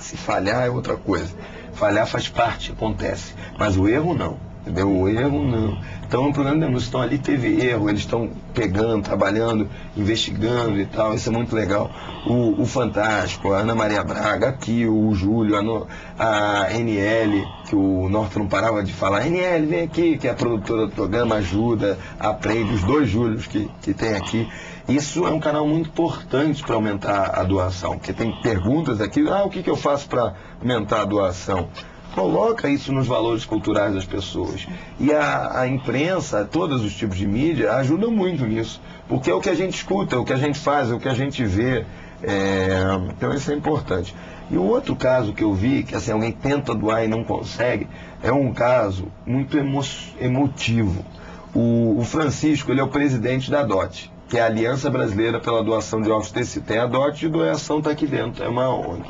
se falhar é outra coisa. Falhar faz parte, acontece. Mas o erro não. Entendeu? O erro não. Então, o programa de denúncia, então ali teve erro, eles estão pegando, trabalhando, investigando e tal, isso é muito legal. O Fantástico, a Ana Maria Braga, aqui o Júlio, a NL, que o Norton não parava de falar, NL, vem aqui, que é a produtora do programa, ajuda, aprende, os 2 Júlios que tem aqui. Isso é um canal muito importante para aumentar a doação, porque tem perguntas aqui, o que eu faço para aumentar a doação? Coloca isso nos valores culturais das pessoas. E a imprensa, todos os tipos de mídia, ajudam muito nisso. Porque é o que a gente escuta, é o que a gente faz, é o que a gente vê. Então isso é importante. E o outro caso que eu vi, que assim, alguém tenta doar e não consegue, é um caso muito emotivo. O Francisco, ele é o presidente da DOT, que é a Aliança Brasileira pela Doação de Órgãos de Tecido. Tem a DOT e doação está aqui dentro, é uma ONG.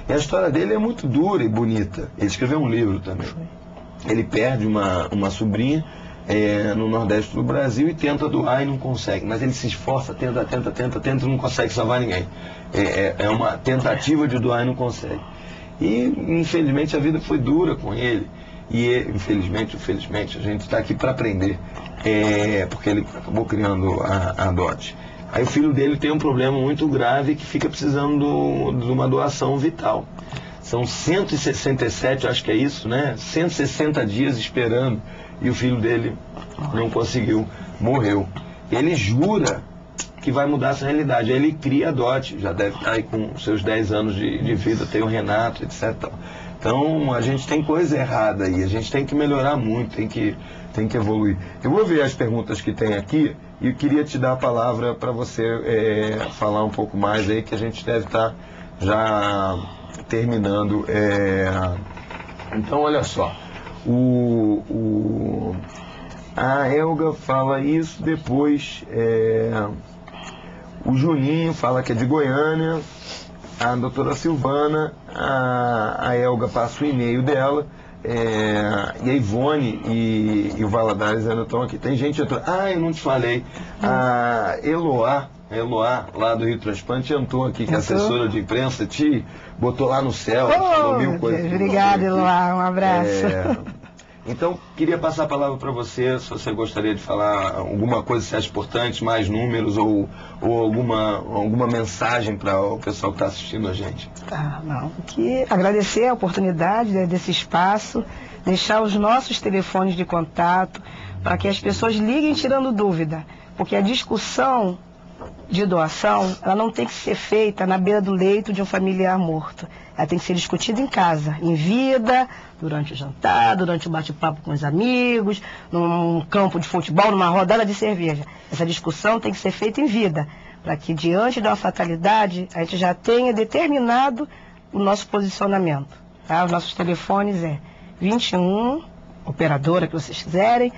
E a história dele é muito dura e bonita. Ele escreveu um livro também. Ele perde uma sobrinha no Nordeste do Brasil e tenta doar e não consegue. Mas ele se esforça, tenta e não consegue salvar ninguém. É uma tentativa de doar e não consegue. E, infelizmente, a vida foi dura com ele. E, infelizmente, a gente está aqui para aprender. Porque ele acabou criando a DOT. Aí o filho dele tem um problema muito grave que fica precisando de uma doação vital. São 167, acho que é isso, né? 160 dias esperando e o filho dele não conseguiu, morreu. Ele jura que vai mudar essa realidade. Aí ele cria a DOT, já deve estar aí com seus 10 anos de vida, tem o Renato, etc. Então a gente tem coisa errada aí, a gente tem que melhorar muito, tem que evoluir. Eu vou ver as perguntas que tem aqui. E eu queria te dar a palavra para você falar um pouco mais aí, que a gente deve estar já terminando. Então, olha só. A Elga fala isso, depois o Juninho fala que é de Goiânia, a doutora Silvana, a Elga passa o e-mail dela. E a Ivone e o Valadares ainda estão aqui. Tem gente entrando. Eu não te falei. A Eloá, lá do Rio Transplante, entrou aqui, que é assessora de imprensa, te botou lá no céu, falou 1000 coisas. Obrigada, Eloá, um abraço. Então, queria passar a palavra para você, se você gostaria de falar alguma coisa que você acha importante, mais números ou alguma mensagem para o pessoal que está assistindo a gente. Agradecer a oportunidade desse espaço, deixar os nossos telefones de contato para que as pessoas liguem tirando dúvida, porque a discussão de doação, ela não tem que ser feita na beira do leito de um familiar morto. Ela tem que ser discutida em casa, em vida, durante o jantar, durante o bate-papo com os amigos, num campo de futebol, numa rodada de cerveja. Essa discussão tem que ser feita em vida, para que diante de uma fatalidade a gente já tenha determinado o nosso posicionamento. Tá? Os nossos telefones é 21, operadora que vocês quiserem,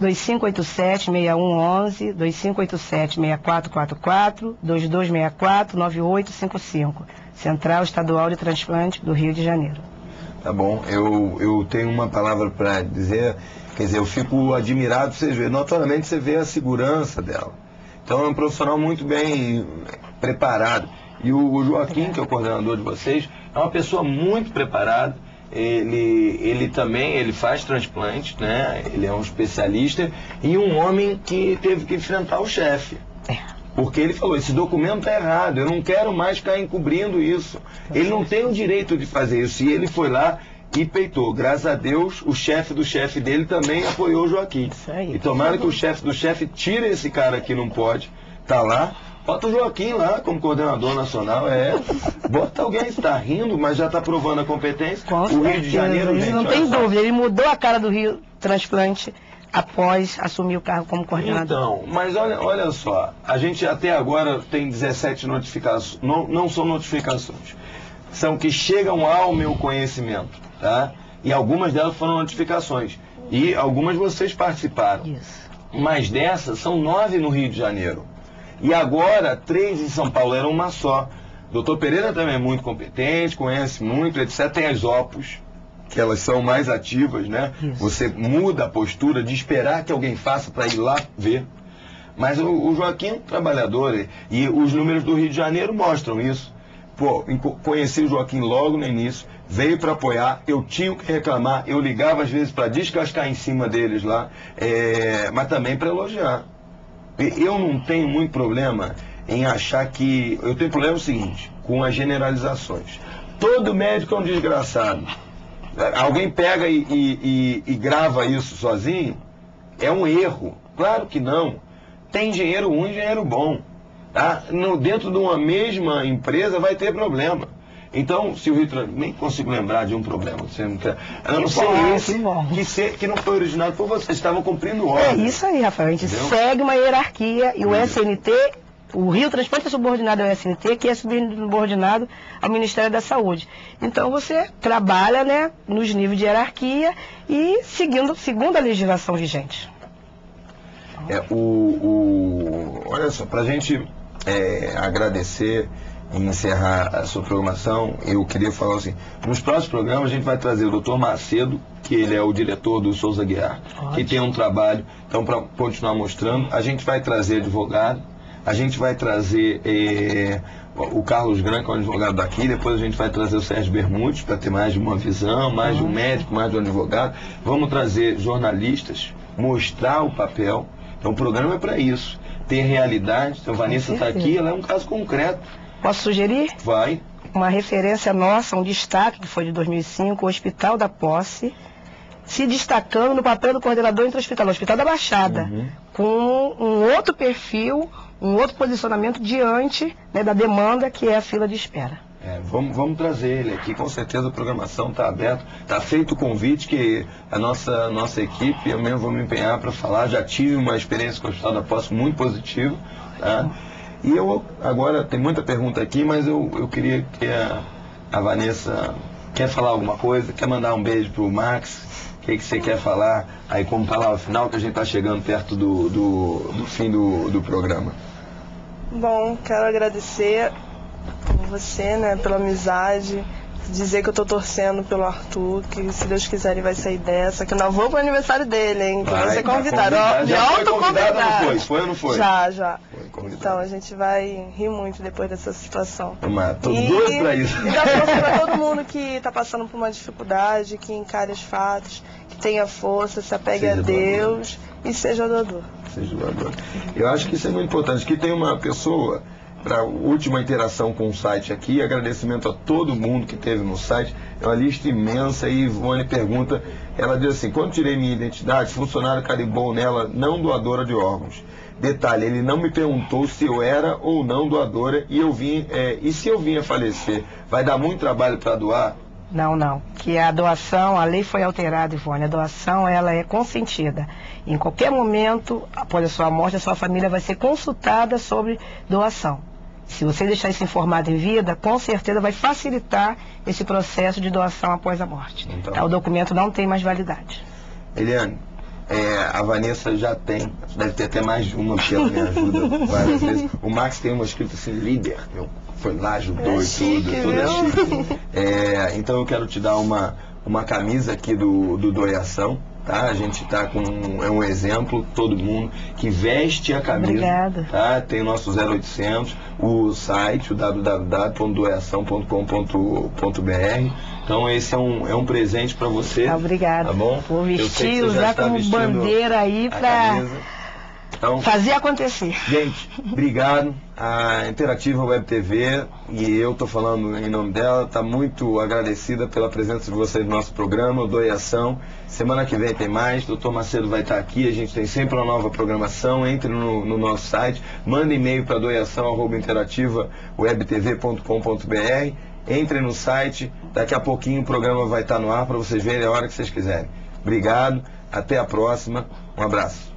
2587-6111, 2587-6444, 2264-9855, Central Estadual de Transplante do Rio de Janeiro. Tá bom, eu tenho uma palavra para dizer, quer dizer, eu fico admirado, vocês verem, notoriamente você vê a segurança dela. Então é um profissional muito bem preparado. E o Joaquim, que é o coordenador de vocês, é uma pessoa muito preparada. Ele também faz transplante, né? Ele é um especialista e um homem que teve que enfrentar o chefe. Porque ele falou, esse documento é errado, eu não quero mais ficar encobrindo isso. Ele não tem o direito de fazer isso. E ele foi lá e peitou. Graças a Deus, o chefe do chefe dele também apoiou o Joaquim. E tomara que o chefe do chefe tire esse cara que não pode, tá lá. Bota o Joaquim lá como coordenador nacional, bota alguém que está rindo, mas já está provando a competência. O Rio de Janeiro, gente, não tem dúvida, ele mudou a cara do Rio Transplante após assumir o cargo como coordenador. Então, mas olha só, a gente até agora tem 17 notificações, não são notificações, são que chegam ao meu conhecimento, tá? E algumas delas foram notificações. E algumas vocês participaram. Isso. Mas dessas, são 9 no Rio de Janeiro. E agora, 3 em São Paulo, era uma só. Doutor Pereira também é muito competente, conhece muito, etc. Tem as OPOS, que elas são mais ativas, né? Isso. Você muda a postura de esperar que alguém faça para ir lá ver. Mas o Joaquim é um trabalhador, e os números do Rio de Janeiro mostram isso. Pô, conheci o Joaquim logo no início, veio para apoiar, eu tinha o que reclamar, eu ligava às vezes para descascar em cima deles lá, mas também para elogiar. Eu não tenho muito problema em achar que... Eu tenho problema o seguinte, com as generalizações. Todo médico é um desgraçado. Alguém pega e grava isso sozinho, é um erro. Claro que não. Tem engenheiro ruim e engenheiro bom. Tá? Dentro de uma mesma empresa vai ter problema. Então, se o Rio nem consigo lembrar de um problema. A não ser esse, que não foi originado por vocês, estavam cumprindo ordem. É isso aí, Rafael. A gente segue uma hierarquia e o SNT, o Rio Transporte é subordinado ao SNT, que é subordinado ao Ministério da Saúde. Então você trabalha, né, nos níveis de hierarquia e segundo a legislação vigente. Olha só, para a gente agradecer e encerrar a sua programação, eu queria falar assim, nos próximos programas a gente vai trazer o Dr. Macedo, que ele é o diretor do Souza Guiar, que tem um trabalho, então para continuar mostrando, a gente vai trazer advogado, a gente vai trazer o Carlos Gran, que é um advogado daqui, depois a gente vai trazer o Sérgio Bermudes, para ter mais de uma visão, mais de um médico, mais de um advogado, vamos trazer jornalistas, mostrar o papel. Então o programa é para isso, ter realidade. Então a Vanessa está aqui, ela é um caso concreto. Posso sugerir? Vai. Uma referência nossa, um destaque que foi de 2005, o Hospital da Posse, se destacando no papel do coordenador intra-hospitalar, o Hospital da Baixada, com um outro perfil, um outro posicionamento diante, né, da demanda que é a fila de espera. Vamos trazer ele aqui, com certeza a programação está aberta, está feito o convite que a nossa equipe, eu mesmo vou me empenhar para falar, já tive uma experiência com o Hospital da Posse muito positiva, tá? E eu, agora, tem muita pergunta aqui, mas eu queria que a Vanessa, quer falar alguma coisa, quer mandar um beijo pro Max, o que você quer falar aí como palavra final, que a gente está chegando perto do fim do programa. Bom, quero agradecer por você, né, pela amizade, dizer que eu tô torcendo pelo Arthur, que se Deus quiser ele vai sair dessa, que eu não vou pro aniversário dele, hein, que vai ser convidado. Já foi convidado ou não foi? Ou não foi? Já. Então a gente vai rir muito depois dessa situação. Tô doido pra isso. E dar força pra todo mundo que tá passando por uma dificuldade, que encare os fatos, que tenha força, se apegue a Deus e seja doador. Seja doador. Eu acho que isso é muito importante, que tem uma pessoa... Para a última interação com o site aqui, agradecimento a todo mundo que esteve no site, é uma lista imensa, e Ivone pergunta, ela diz assim, quando tirei minha identidade, funcionário carimbou nela não doadora de órgãos. Detalhe, ele não me perguntou se eu era ou não doadora, e se eu vinha falecer, vai dar muito trabalho para doar? Não. Que a doação, a lei foi alterada, Ivone, a doação ela é consentida. Em qualquer momento, após a sua morte, a sua família vai ser consultada sobre doação. Se você deixar isso informado em vida, com certeza vai facilitar esse processo de doação após a morte. Então, o documento não tem mais validade. Eliane, a Vanessa já tem, deve ter até mais de uma, porque ela me ajuda várias vezes. O Max tem uma escrita assim, líder, foi lá, ajudou e tudo, chique. Então eu quero te dar uma camisa aqui do Doação. Tá? A gente está com um exemplo, todo mundo que veste a camisa. Obrigada. Tá? Tem o nosso 0800, o site, o www.doação.com.br. Então esse é um presente para você. Obrigada. Tá bom? Vou vestir, usar como bandeira aí para então, fazer acontecer. Gente, obrigado. A Interativa Web TV, e eu estou falando em nome dela, está muito agradecida pela presença de vocês no nosso programa, o Doação. Semana que vem tem mais, Dr. Macedo vai estar aqui, a gente tem sempre uma nova programação. Entre no nosso site, manda e-mail para doação@interativawebtv.com.br. Entre no site, daqui a pouquinho o programa vai estar no ar para vocês verem a hora que vocês quiserem. Obrigado, até a próxima, um abraço.